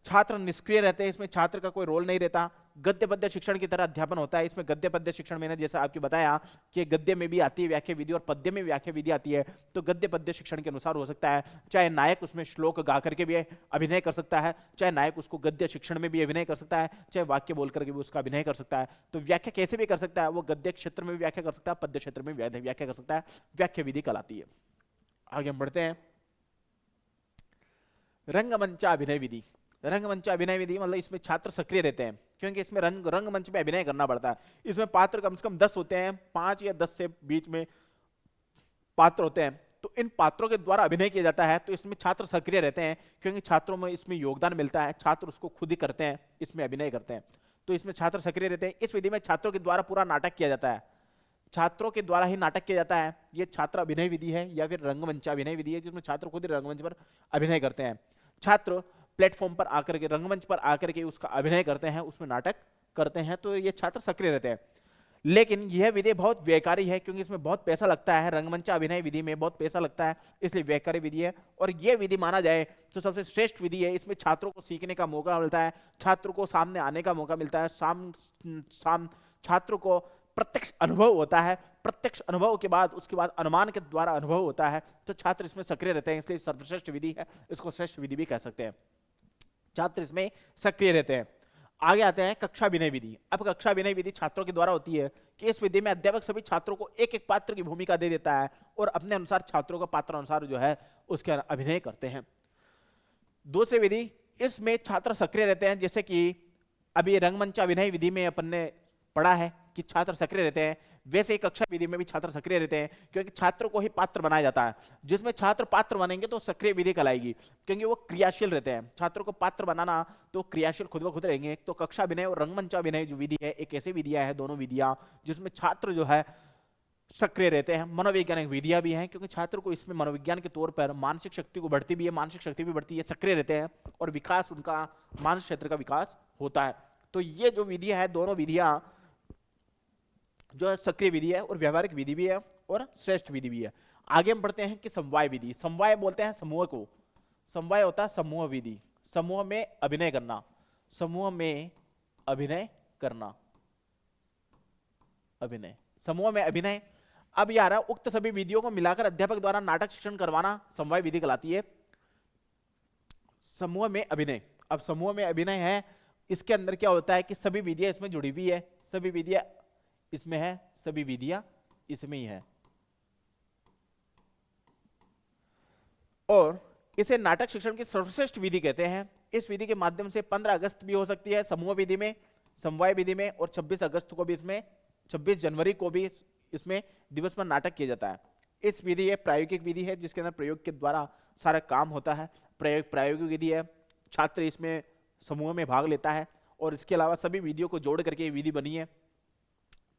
छात्र निष्क्रिय रहते हैं, इसमें छात्र का कोई रोल नहीं रहता। गद्य पद्य शिक्षण की तरह अध्यापन होता है। इसमें गद्य पद्य शिक्षण मैंने जैसा आपको बताया कि गद्य में भी आती है व्याख्या विधि और पद्य में व्याख्या विधि आती है, तो गद्य पद्य शिक्षण के अनुसार हो सकता है। चाहे नायक उसमें श्लोक गा करके भी अभिनय कर सकता है, चाहे नायक उसको गद्य शिक्षण में भी अभिनय कर सकता है, चाहे वाक्य बोल करके भी उसका अभिनय कर सकता है। तो व्याख्या कैसे भी कर सकता है, वो गद्य क्षेत्र में भी व्याख्या कर सकता है, पद्य क्षेत्र में व्याख्या कर सकता है। व्याख्या विधि कहलाती है। आगे हम बढ़ते हैं। रंगमंचा अभिनय विधि। रंगमंच अभिनय विधि मतलब इसमें छात्र सक्रिय रहते हैं, क्योंकि इसमें रंगमंच पे अभिनय करना पड़ता है। इसमें पात्र कम से कम 10 होते हैं, 5 या 10 से बीच में पात्र होते हैं, तो इन पात्रों के द्वारा अभिनय किया जाता है। तो इसमें छात्र सक्रिय रहते हैं, क्योंकि छात्रों में इसमें योगदान मिलता है, छात्र उसको खुद ही करते हैं, इसमें अभिनय करते हैं, तो इसमें छात्र सक्रिय रहते हैं। इस विधि में छात्रों के द्वारा पूरा नाटक किया जाता है, छात्रों के द्वारा ही नाटक किया जाता है। ये छात्र अभिनय विधि है या फिर रंगमंच अभिनय विधि है, जिसमें छात्र खुद ही रंगमंच पर अभिनय करते हैं। छात्र प्लेटफॉर्म पर आकर के, रंगमंच पर आकर के उसका अभिनय करते हैं, उसमें नाटक करते हैं, तो ये छात्र सक्रिय रहते हैं। लेकिन यह विधि बहुत व्ययकारी है, क्योंकि इसमें बहुत पैसा लगता है। रंगमंच अभिनय विधि में बहुत पैसा लगता है, इसलिए व्ययकारी विधि है। और यह विधि माना जाए तो सबसे श्रेष्ठ विधि है। इसमें छात्रों को सीखने का मौका मिलता है, छात्रों को सामने आने का मौका मिलता है, छात्रों को प्रत्यक्ष अनुभव होता है, प्रत्यक्ष अनुभव के बाद उसके बाद अनुमान के द्वारा अनुभव होता है, तो छात्र इसमें सक्रिय रहते हैं, इसलिए सर्वश्रेष्ठ विधि है, इसको श्रेष्ठ विधि भी कह सकते हैं। छात्र इसमें सक्रिय रहते हैं। आगे आते हैं कक्षा विनय विधि। अब कक्षा विनय विधि छात्रों के द्वारा होती है कि इस विधि में अध्यापक सभी छात्रों को एक एक पात्र की भूमिका दे देता है और अपने अनुसार छात्रों का पात्र अनुसार जो है उसके अभिनय करते हैं। दूसरी विधि, इसमें छात्र सक्रिय रहते हैं, जैसे कि अभी रंगमंच अभिनय विधि में अपन ने पढ़ा है कि छात्र सक्रिय रहते हैं, वैसे ही कक्षा विधि में भी छात्र सक्रिय रहते हैं, क्योंकि छात्रों को ही पात्र बनाया जाता है। जिसमें छात्र पात्र बनेंगे तो सक्रिय विधि कहलाएगी, क्योंकि वो क्रियाशील रहते हैं। छात्रों को पात्र बनाना तो क्रियाशील खुद ब खुद रहेंगे। तो कक्षा विनय और रंगमंच अभिनय जो विधि है, एक ऐसी विधियां है, दोनों विधियां जिसमें छात्र जो है सक्रिय रहते हैं। मनोवैज्ञानिक विधियां भी हैं, क्योंकि छात्र को इसमें मनोविज्ञान के तौर पर मानसिक शक्ति को बढ़ती भी है, मानसिक शक्ति भी बढ़ती है, सक्रिय रहते हैं और विकास उनका मानसिक क्षेत्र का विकास होता है। तो ये जो विधियां है, दोनों विधियां जो है सक्रिय विधि है और व्यवहारिक विधि भी है और श्रेष्ठ विधि भी है। आगे हम बढ़ते हैं कि समवाय विधि। समवाय बोलते हैं समूह को, समवाय होता है समूह विधि, समूह में अभिनय करना, समूह में अभिनय करना, अभिनय, समूह में अभिनय। अब यार उक्त सभी विधियों को मिलाकर अध्यापक द्वारा नाटक शिक्षण करवाना समवाय विधि कहलाती है। समूह में अभिनय, अब समूह में अभिनय है, इसके अंदर क्या होता है कि सभी विधियां इसमें जुड़ी हुई है, सभी विधियां इसमें है, सभी विधियां इसमें ही है, और इसे नाटक शिक्षण की सर्वश्रेष्ठ विधि कहते हैं। इस विधि के माध्यम से 15 अगस्त भी हो सकती है समूह विधि में, समवाय विधि में, और 26 अगस्त को भी इसमें, 26 जनवरी को भी इसमें दिवस पर नाटक किया जाता है। इस विधि एक प्रायोगिक विधि है, जिसके अंदर प्रयोग के द्वारा सारा काम होता है। प्रायोगिक विधि है, छात्र इसमें समूह में भाग लेता है, और इसके अलावा सभी विधियों को जोड़ करके विधि बनी है,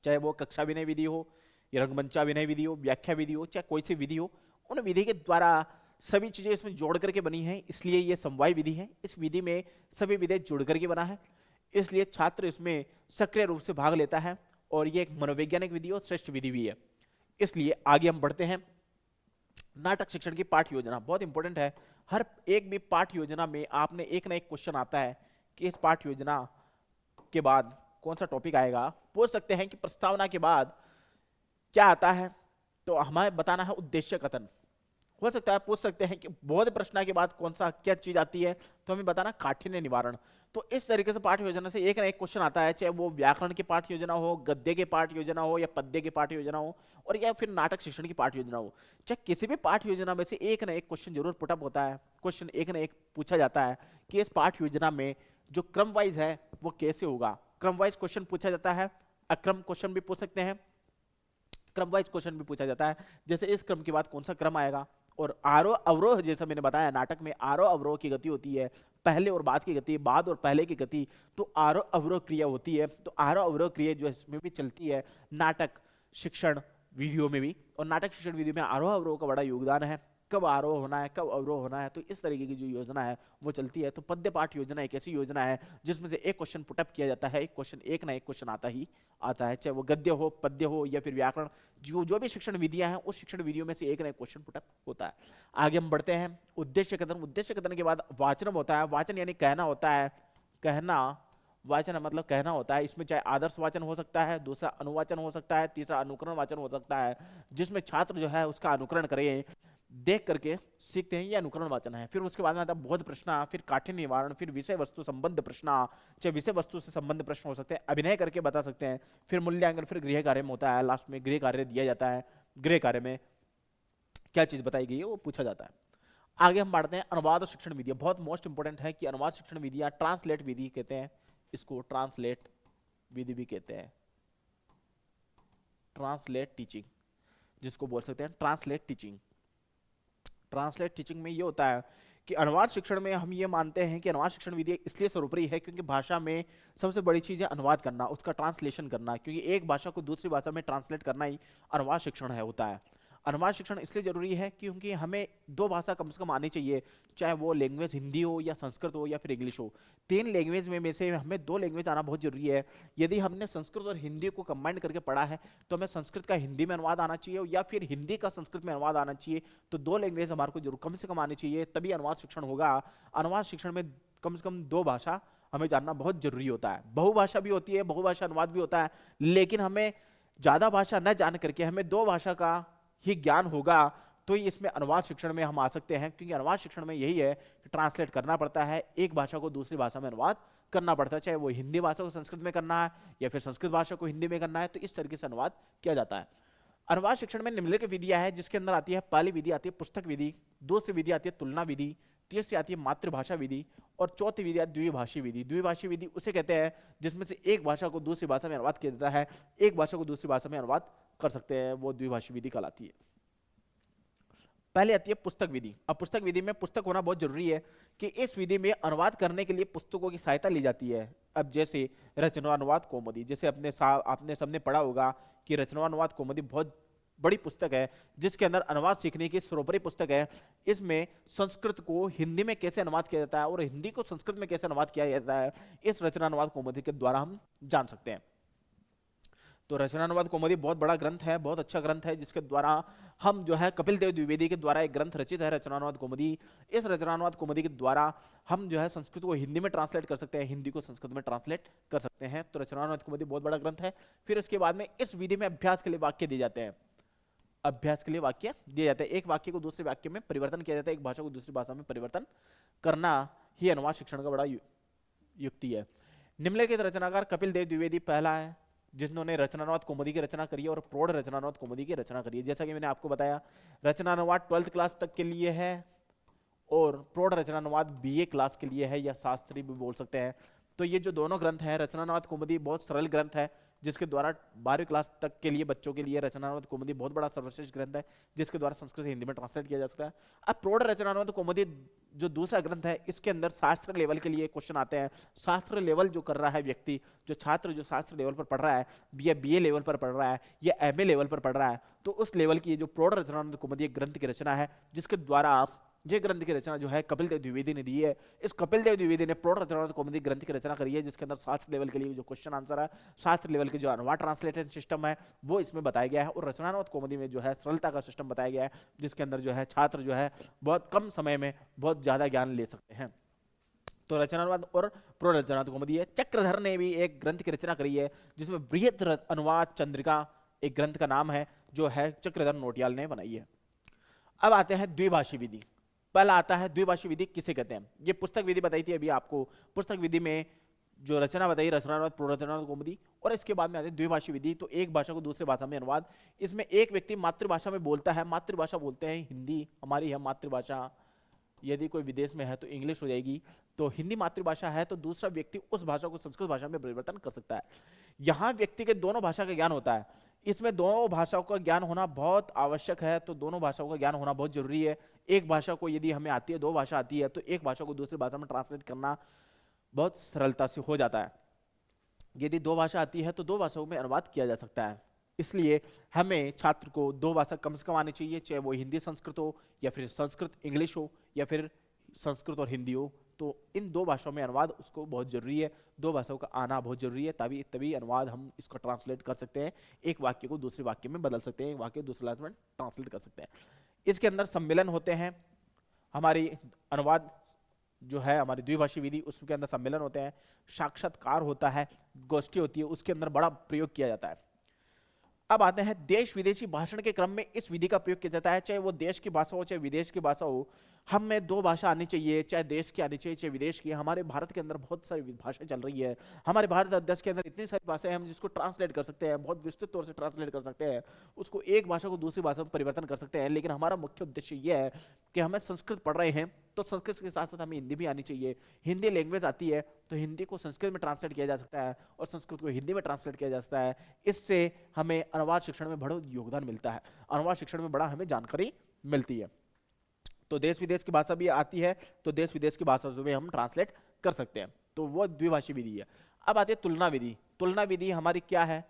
चाहे वो कक्षा विनय विधि हो या रंगमंचा विनय विधि हो, व्याख्या विधि हो, चाहे कोई सी विधि हो, उन विधि के द्वारा सभी चीजें इसमें जोड़ करके बनी है, इसलिए ये समवाय विधि है। इस विधि में सभी विधि जुड़ करके बना है, इसलिए छात्र इसमें सक्रिय रूप से भाग लेता है, और ये एक मनोवैज्ञानिक विधि और श्रेष्ठ विधि भी है। इसलिए आगे हम बढ़ते हैं। नाटक शिक्षण की पाठ योजना बहुत इंपॉर्टेंट है। हर एक भी पाठ योजना में आपने एक ना एक क्वेश्चन आता है कि इस पाठ योजना के बाद कौन सा टॉपिक आएगा, पूछ सकते हैं कि प्रस्तावना के बाद क्या आता है, तो हमें बताना है उद्देश्य कथन। हो सकता है पूछ सकते हैं कि बोध प्रश्न के बाद कौन सा क्या चीज आती है, तो हमें बताना काठिन्य निवारण। तो इस तरीके से पाठ योजना से एक ना एक क्वेश्चन आता है, चाहे वो व्याकरण की पाठ योजना हो, गद्य की पाठ योजना हो, या पद्य की पाठ योजना हो, और या फिर नाटक शिक्षण की पाठ योजना हो। चाहे किसी भी पाठ योजना में से एक ना एक क्वेश्चन जरूर पुटअप होता है, क्वेश्चन एक ना एक पूछा जाता है कि इस पाठ योजना में जो क्रम वाइज है वो कैसे होगा। क्रम वाइज क्वेश्चन पूछा जाता है, अक्रम क्वेश्चन भी पूछ सकते हैं, क्रम वाइज क्वेश्चन भी पूछा जाता है, जैसे इस क्रम के बाद कौन सा क्रम आएगा। और आरोह अवरोह, जैसा मैंने बताया नाटक में आरोह अवरोह की गति होती है, पहले और बाद की गति, बाद और पहले की गति, तो आरोह अवरोह क्रिया होती है। तो आरोह अवरोह क्रिया जो है इसमें भी चलती है नाटक शिक्षण विधियों में भी, और नाटक शिक्षण विधि में आरोह अवरोह का बड़ा योगदान है। कब आरोह होना है, कब अवरोह होना है, तो इस तरीके की जो योजना है वो चलती है। तो पद्य पाठ योजना एक ऐसी योजना है जिसमें से एक क्वेश्चन पुटअप किया जाता है, एक ना एक क्वेश्चन आता ही आता है, चाहे वो गद्य हो, पद्य हो, या फिर व्याकरण, जो भी शिक्षण विधियां हैं उस शिक्षण विधियों में से एक ना एक क्वेश्चन पुटअप होता है। आगे हम बढ़ते हैं उद्देश्य कथन। उद्देश्य कथन के बाद वाचनम होता है। वाचन यानी कहना होता है, कहना, वाचन मतलब कहना होता है। इसमें चाहे आदर्श वाचन हो सकता है, दूसरा अनुवाचन हो सकता है, तीसरा अनुकरण वाचन हो सकता है, जिसमें छात्र जो है उसका अनुकरण करे, देख करके सीखते हैं, ये अनुकरण वाचन है। फिर उसके बाद में आता है बोध प्रश्न, फिर काठिन्य निवारण, फिर विषय वस्तु संबंध प्रश्न, चाहे विषय वस्तु से संबंध प्रश्न हो सकते हैं, अभिनय करके बता सकते हैं, फिर मूल्यांकन, फिर गृह कार्य में होता है, लास्ट में गृह कार्य दिया जाता है, गृह कार्य में क्या चीज बताई गई है वो पूछा जाता है। आगे हम बढ़ते हैं अनुवाद और शिक्षण विधियां। बहुत मोस्ट इंपोर्टेंट है कि अनुवाद शिक्षण विधियां, ट्रांसलेट विधि कहते हैं इसको, ट्रांसलेट विधि भी कहते हैं, ट्रांसलेट टीचिंग जिसको बोल सकते हैं, ट्रांसलेट टीचिंग। ट्रांसलेट टीचिंग में ये होता है कि अनुवाद शिक्षण में हम ये मानते हैं कि अनुवाद शिक्षण विधि इसलिए सर्वोपरि है क्योंकि भाषा में सबसे बड़ी चीज है अनुवाद करना, उसका ट्रांसलेशन करना, क्योंकि एक भाषा को दूसरी भाषा में ट्रांसलेट करना ही अनुवाद शिक्षण है होता है। अनुवाद शिक्षण इसलिए जरूरी है क्योंकि हमें दो भाषा कम से कम आनी चाहिए, चाहे वो लैंग्वेज हिंदी हो या संस्कृत हो या फिर इंग्लिश हो। तीन लैंग्वेज में से हमें दो लैंग्वेज आना बहुत जरूरी है। यदि हमने संस्कृत और हिंदी को कंबाइन करके पढ़ा है तो हमें संस्कृत का हिंदी में अनुवाद आना चाहिए, या फिर हिंदी का संस्कृत में अनुवाद आना चाहिए। तो दो लैंग्वेज हमारे को जरूर कम से कम आनी चाहिए, तभी अनुवाद शिक्षण होगा। अनुवाद शिक्षण में कम से कम दो भाषा हमें जानना बहुत जरूरी होता है। बहुभाषा भी होती है, बहुभाषा अनुवाद भी होता है, लेकिन हमें ज्यादा भाषा न जान करके हमें दो भाषा का ही ज्ञान होगा तो ही इसमें अनुवाद शिक्षण में हम आ सकते हैं। क्योंकि अनुवाद शिक्षण में यही है कि ट्रांसलेट करना पड़ता है, एक भाषा को दूसरी भाषा में अनुवाद करना पड़ता है, चाहे वो हिंदी भाषा को संस्कृत में करना है या फिर संस्कृत भाषा को हिंदी में करना है, तो इस तरीके से अनुवाद किया जाता है। अनुवाद शिक्षण में निम्नलिखित विधियां है, जिसके अंदर आती है पहली विधि आती है पुस्तक विधि, दूसरी विधि आती है तुलना विधि, तीसरी आती है मातृभाषा विधि, और चौथी विधि आती है द्विभाषी विधि। द्विभाषी विधि उसे कहते हैं जिसमें से एक भाषा को दूसरी भाषा में अनुवाद किया जाता है, एक भाषा को दूसरी भाषा में अनुवाद कर सकते हैं, वो द्विभाषी विधि कहलाती है। पहले आती है पुस्तक विधि। अब पुस्तक विधि में पुस्तक होना बहुत जरूरी है कि इस विधि में अनुवाद करने के लिए पुस्तकों की सहायता ली जाती है। अब जैसे रचनानुवाद कौमुदी, जैसे आपने सबने पढ़ा होगा कि रचनानुवाद कौमुदी बहुत बड़ी पुस्तक है जिसके अंदर अनुवाद सीखने की सर्वोपरि पुस्तक है। इसमें संस्कृत को हिंदी में कैसे अनुवाद किया जाता है और हिंदी को संस्कृत में कैसे अनुवाद किया जाता है, इस रचनानुवाद कौमुदी के द्वारा हम जान सकते हैं। तो रचनानुवाद कौमुदी बहुत बड़ा ग्रंथ है, बहुत अच्छा ग्रंथ है, जिसके द्वारा हम जो है कपिल देव द्विवेदी के द्वारा एक ग्रंथ रचित है रचनानुवाद कौमुदी। इस रचनानुवाद कौमुदी के द्वारा हम जो है संस्कृत को हिंदी में ट्रांसलेट कर सकते हैं, हिंदी को संस्कृत में ट्रांसलेट कर सकते हैं। तो रचनानुवाद कौमुदी बहुत बड़ा ग्रंथ है। फिर इसके बाद में इस विधि में अभ्यास के लिए वाक्य दिए जाते हैं, अभ्यास के लिए वाक्य दिए जाते हैं। एक वाक्य को दूसरे वाक्य में परिवर्तन किया जाता है, एक भाषा को दूसरी भाषा में परिवर्तन करना ही अनुवाद शिक्षण का बड़ा युक्ति है। निम्नलिखित रचनाकार कपिल देव द्विवेदी पहला है जिन्होंने रचनानुवाद कौमुदी की रचना करी है और प्रौढ़ रचनानुवाद कौमुदी की रचना करी है। जैसा कि मैंने आपको बताया रचनानुवाद 12th क्लास तक के लिए है और प्रौढ़ रचनानुवाद BA क्लास के लिए है, या शास्त्री भी बोल सकते हैं। तो ये जो दोनों ग्रंथ हैं, रचनानुवाद कौमुदी बहुत सरल ग्रंथ है जिसके द्वारा 12वीं क्लास तक के लिए बच्चों के लिए रचनानुवाद कौमुदी बहुत बड़ा सर्वश्रेष्ठ ग्रंथ है जिसके द्वारा संस्कृत से हिंदी में ट्रांसलेट किया जा सकता है। अब प्रौढ़ रचनानुवाद कौमुदी जो दूसरा ग्रंथ है, इसके अंदर शास्त्र लेवल के लिए क्वेश्चन आते हैं। शास्त्र लेवल जो कर रहा है व्यक्ति, जो छात्र जो शास्त्र लेवल पर पढ़ रहा है, या BA लेवल पर पढ़ रहा है या MA लेवल पर पढ़ रहा है, तो उस लेवल की जो प्रौढ़ रचनानुवाद कौमुदी ग्रंथ की रचना है, जिसके द्वारा आप ये ग्रंथ की रचना जो है कपिल देव द्विवेदी ने दी है। इस कपिल देव द्विवेदी ने प्रौढ़ रचनानुवाद कौमुदी ग्रंथ की रचना करी है जिसके अंदर शास्त्र लेवल के लिए जो क्वेश्चन आंसर है, शास्त्र लेवल के जो अनुवाद ट्रांसलेशन सिस्टम है वो इसमें बताया गया है। और रचनानुवाद कौमुदी में जो है सरलता का सिस्टम बताया गया है जिसके अंदर जो है छात्र जो है बहुत कम समय में बहुत ज्यादा ज्ञान ले सकते हैं। तो रचनावाद और प्ररचनात्मक कौमुदी है। चक्रधर ने भी एक ग्रंथ की रचना करी है जिसमें बृहत अनुवाद चंद्रिका एक ग्रंथ का नाम है, जो है चक्रधर नोटियाल ने बनाई है। अब आते हैं द्विभाषी विधि। पहला आता है द्विभाषी विधि किसे कहते हैं। ये पुस्तक विधि बताई थी अभी आपको, पुस्तक विधि में जो रचना बताई रचनावाद प्ररचनात्मक कौमुदी, और इसके बाद में आती है द्विभाषी विधि, तो एक भाषा को दूसरी भाषा में अनुवाद। इसमें एक व्यक्ति मातृभाषा में बोलता है, मातृभाषा बोलते हैं हिंदी हमारी है मातृभाषा, यदि कोई विदेश में है तो इंग्लिश हो जाएगी, तो हिंदी मातृभाषा है तो दूसरा व्यक्ति उस भाषा को संस्कृत भाषा में परिवर्तन कर सकता है। यहाँ व्यक्ति के दोनों भाषा का ज्ञान होता है, इसमें दोनों भाषाओं का ज्ञान होना बहुत आवश्यक है, तो दोनों भाषाओं का ज्ञान होना बहुत जरूरी है। एक भाषा को यदि हमें आती है, दो भाषा आती है, तो एक भाषा को दूसरी भाषा में ट्रांसलेट करना बहुत सरलता से हो जाता है। यदि दो भाषा आती है तो दो भाषाओं में अनुवाद किया जा सकता है। इसलिए हमें छात्र को दो भाषा कम से कम आनी चाहिए, चाहे वो हिंदी संस्कृत हो या फिर संस्कृत इंग्लिश हो या फिर संस्कृत और हिंदी हो, तो इन दो भाषाओं में अनुवाद उसको बहुत जरूरी है, दो भाषाओं का आना बहुत जरूरी है, तभी तभी अनुवाद हम इसको ट्रांसलेट कर सकते हैं, एक वाक्य को दूसरे वाक्य में बदल सकते हैं, एक वाक्य दूसरे वाक्य में ट्रांसलेट कर सकते हैं। इसके अंदर सम्मेलन होते हैं, हमारी अनुवाद जो है हमारी द्विभाषी विधि उसके अंदर सम्मेलन होते हैं, साक्षात्कार होता है, गोष्ठी होती है, उसके अंदर बड़ा प्रयोग किया जाता है। अब आते हैं देश विदेशी भाषण के क्रम में इस विधि का प्रयोग किया जाता है, चाहे वो देश की भाषा हो चाहे विदेश की भाषा हो, हमें दो भाषा आनी चाहिए, चाहे देश की आनी चाहिए चाहे विदेश की। हमारे भारत के अंदर बहुत सारी भाषाएं चल रही है, हमारे भारत देश के अंदर इतनी सारी भाषाएं हम जिसको ट्रांसलेट कर सकते हैं, बहुत विस्तृत तौर से ट्रांसलेट कर सकते हैं, उसको एक भाषा को दूसरी भाषा में परिवर्तन कर सकते हैं। लेकिन हमारा मुख्य उद्देश्य यह है कि हमें संस्कृत पढ़ रहे हैं तो संस्कृत के साथ साथ हमें हिंदी भी आनी चाहिए। हिंदी लैंग्वेज आती है तो हिंदी को संस्कृत में ट्रांसलेट किया जा सकता है और संस्कृत को हिंदी में ट्रांसलेट किया जा सकता है। इससे हमें अनुवाद शिक्षण में बड़ा योगदान मिलता है, अनुवाद शिक्षण में बड़ा हमें जानकारी मिलती है। तो देश विदेश की भाषा भी आती है तो देश विदेश की भाषा में हम ट्रांसलेट कर सकते हैं, तो वो द्विभाषी विधि है। अब आती है तुलना विधि। तुलना विधि हमारी क्या है,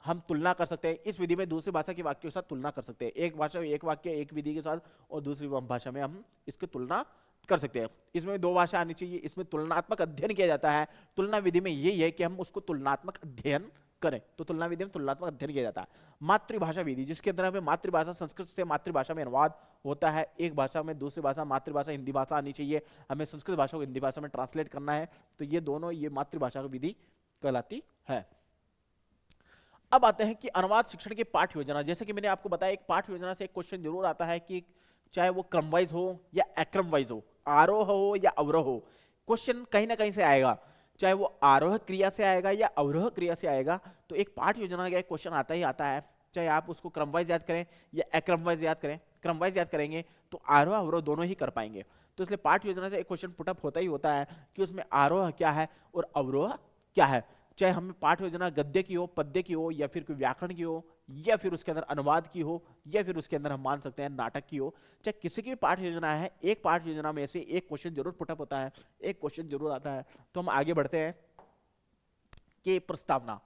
हम तुलना कर सकते हैं, इस विधि में दूसरी भाषा के वाक्यों के साथ तुलना कर सकते हैं, एक भाषा एक वाक्य एक विधि के साथ और दूसरी भाषा में हम इसकी तुलना कर सकते हैं। इसमें दो भाषा आनी चाहिए, इसमें तुलनात्मक अध्ययन किया जाता है। तुलना विधि में यही है कि हम उसको तुलनात्मक अध्ययन करें, तो तुलना विधि में तुलनात्मक अध्ययन किया जाता है। मातृभाषा विधि जिसके अंदर हमें मातृभाषा संस्कृत से मातृभाषा में अनुवाद होता है, एक भाषा में दूसरी भाषा, मातृभाषा हिंदी भाषा आनी चाहिए, हमें संस्कृत भाषा को हिंदी भाषा में ट्रांसलेट करना है, तो ये दोनों ये मातृभाषा की विधि कहलाती है। अब आते हैं कि अनुवाद शिक्षण की पाठ योजना। जैसे कि मैंने आपको बताया एक पाठ योजना से एक क्वेश्चन जरूर आता है कि चाहे वो क्रम वाइज हो या अक्रम वाइज हो, आरोह हो या अवरोह हो, क्वेश्चन कहीं ना कहीं से आएगा, चाहे वो आरोह क्रिया से आएगा या अवरोह क्रिया से आएगा, तो एक पाठ योजना का एक क्वेश्चन आता ही आता है, चाहे आप उसको क्रम वाइज याद करें या अक्रम वाइज याद करें। क्रम वाइज याद करेंगे तो आरोह अवरोह दोनों ही कर पाएंगे, तो इसलिए पाठ योजना से एक क्वेश्चन पुटअप होता ही होता है कि उसमें आरोह क्या है और अवरोह क्या है। चाहे हमें पाठ योजना गद्य की हो, पद्य की हो, या फिर कोई व्याकरण की हो, या फिर उसके अंदर अनुवाद की हो, या फिर उसके अंदर हम मान सकते हैं नाटक की हो, चाहे किसी की भी पाठ योजना है, एक पाठ योजना में से एक क्वेश्चन जरूर पुटअप होता है, एक क्वेश्चन जरूर आता है। तो हम आगे बढ़ते हैं कि प्रस्तावना।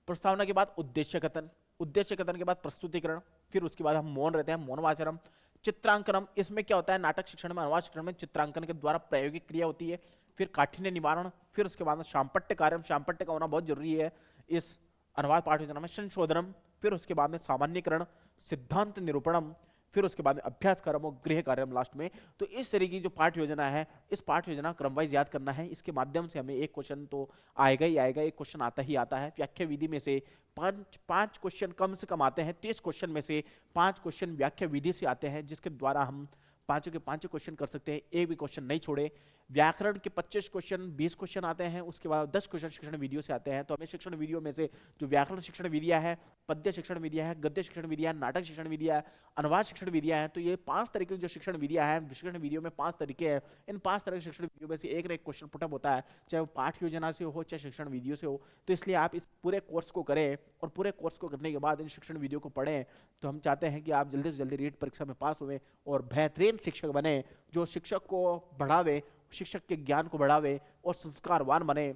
प्रस्तावना के बाद उद्देश्य कथन, उद्देश्य कथन के बाद प्रस्तुतिकरण, फिर उसके बाद हम मौन रहते हैं, मौनवाचरम, चित्रांकनम। इसमें क्या होता है, नाटक शिक्षण में अनुवाद शिक्षण में चित्रांकन के द्वारा प्रायोगिक क्रिया होती है, फिर काठिन्य निवारण, फिर उसके बाद शांपट्य कार्यम, शांपट्य का होना बहुत जरूरी है इस अनुवाद पाठ योजना में, संशोधनम, फिर उसके बाद में सामान्यकरण, सिद्धांत निरूपणम, फिर उसके बाद में अभ्यास क्रम और गृह कार्यम लास्ट में। तो इस तरह की जो पाठ योजना है, इस पाठ योजना क्रम वाइज याद करना है, इसके माध्यम से हमें एक क्वेश्चन तो आएगा ही आएगा, एक क्वेश्चन आता ही आता है। व्याख्या विधि में से पांच क्वेश्चन कम से कम आते हैं, 30 क्वेश्चन में से 5 क्वेश्चन व्याख्या विधि से आते हैं, जिसके द्वारा हम पांचों के पांचों क्वेश्चन कर सकते हैं, एक भी क्वेश्चन नहीं छोड़े। व्याकरण के 25 क्वेश्चन 20 क्वेश्चन आते हैं, उसके बाद 10 क्वेश्चन शिक्षण वीडियो से आते हैं। तो हमें शिक्षण वीडियो में से जो व्याकरण शिक्षण विधियां है, पद्य शिक्षण विधियां है, गद्य शिक्षण विधियां, नाटक शिक्षण विधियां, अनुवाद शिक्षण विधियां हैं, तो ये 5 तरीके की जो शिक्षण विधियां हैं, शिक्षण वीडियो में 5 तरीके हैं, इन 5 तरह के शिक्षण वीडियो में से एक ना एक क्वेश्चन पुटअप होता है, चाहे वो पाठ योजना से हो चाहे शिक्षण वीडियो से हो। तो इसलिए आप इस पूरे कोर्स को करें और पूरे कोर्स को करने के बाद इन शिक्षण वीडियो को पढ़ें, तो हम चाहते हैं कि आप जल्दी से जल्दी रीट परीक्षा में पास हुए और बेहतरीन शिक्षक बने, जो शिक्षक को बढ़ावे, शिक्षक के ज्ञान को बढ़ावे और संस्कारवान बने।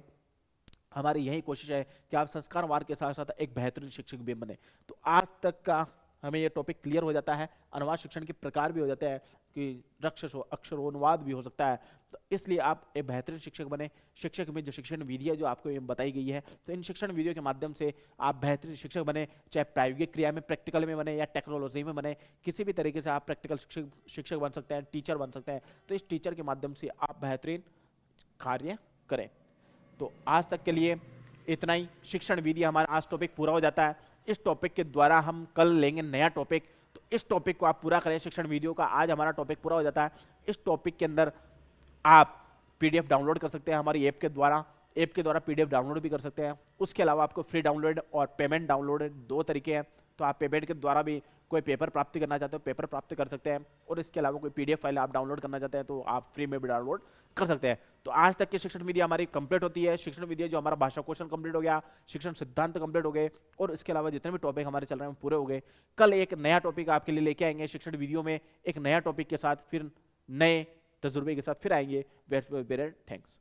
हमारी यही कोशिश है कि आप संस्कारवान के साथ साथ एक बेहतरीन शिक्षक भी बने। तो आज तक का हमें ये टॉपिक क्लियर हो जाता है। अनुवाद शिक्षण के प्रकार भी हो जाते हैं कि रक्षस हो, अक्षर हो, अनुवाद भी हो सकता है, तो इसलिए आप एक बेहतरीन शिक्षक बने। शिक्षक में जो शिक्षण विधि है जो आपको बताई गई है, तो इन शिक्षण विधियों के माध्यम से आप बेहतरीन शिक्षक बने, चाहे प्रायोगिक क्रिया में प्रैक्टिकल में बने या टेक्नोलॉजी में बने, किसी भी तरीके से आप प्रैक्टिकल शिक्षक बन सकते हैं, टीचर बन सकते हैं। तो इस टीचर के माध्यम से आप बेहतरीन कार्य करें। तो आज तक के लिए इतना ही। शिक्षण विधि हमारा आज टॉपिक पूरा हो जाता है। इस टॉपिक के द्वारा हम कल लेंगे नया टॉपिक, तो इस टॉपिक को आप पूरा करें। शिक्षण वीडियो का आज हमारा टॉपिक पूरा हो जाता है। इस टॉपिक के अंदर आप पीडीएफ डाउनलोड कर सकते हैं हमारी ऐप के द्वारा। ऐप के द्वारा पीडीएफ डाउनलोड भी कर सकते हैं। उसके अलावा आपको फ्री डाउनलोड और पेमेंट डाउनलोड दो तरीके हैं। तो आप पेमेंट के द्वारा भी कोई पेपर प्राप्त करना चाहते हो पेपर प्राप्त कर सकते हैं, और इसके अलावा कोई पीडीएफ फाइल आप डाउनलोड करना चाहते हैं तो आप फ्री में भी डाउनलोड कर सकते हैं। तो आज तक की शिक्षण विधि हमारी कंप्लीट होती है। शिक्षण विधि जो हमारा भाषा कौशल कंप्लीट हो गया, शिक्षण सिद्धांत कंप्लीट हो गए, और इसके अलावा जितने भी टॉपिक हमारे चल रहे हैं पूरे हो गए। कल एक नया टॉपिक आपके लिए लेके आएंगे शिक्षण वीडियो में, एक नया टॉपिक के साथ, फिर नए तजुर्बे के साथ फिर आएंगे। थैंक्स।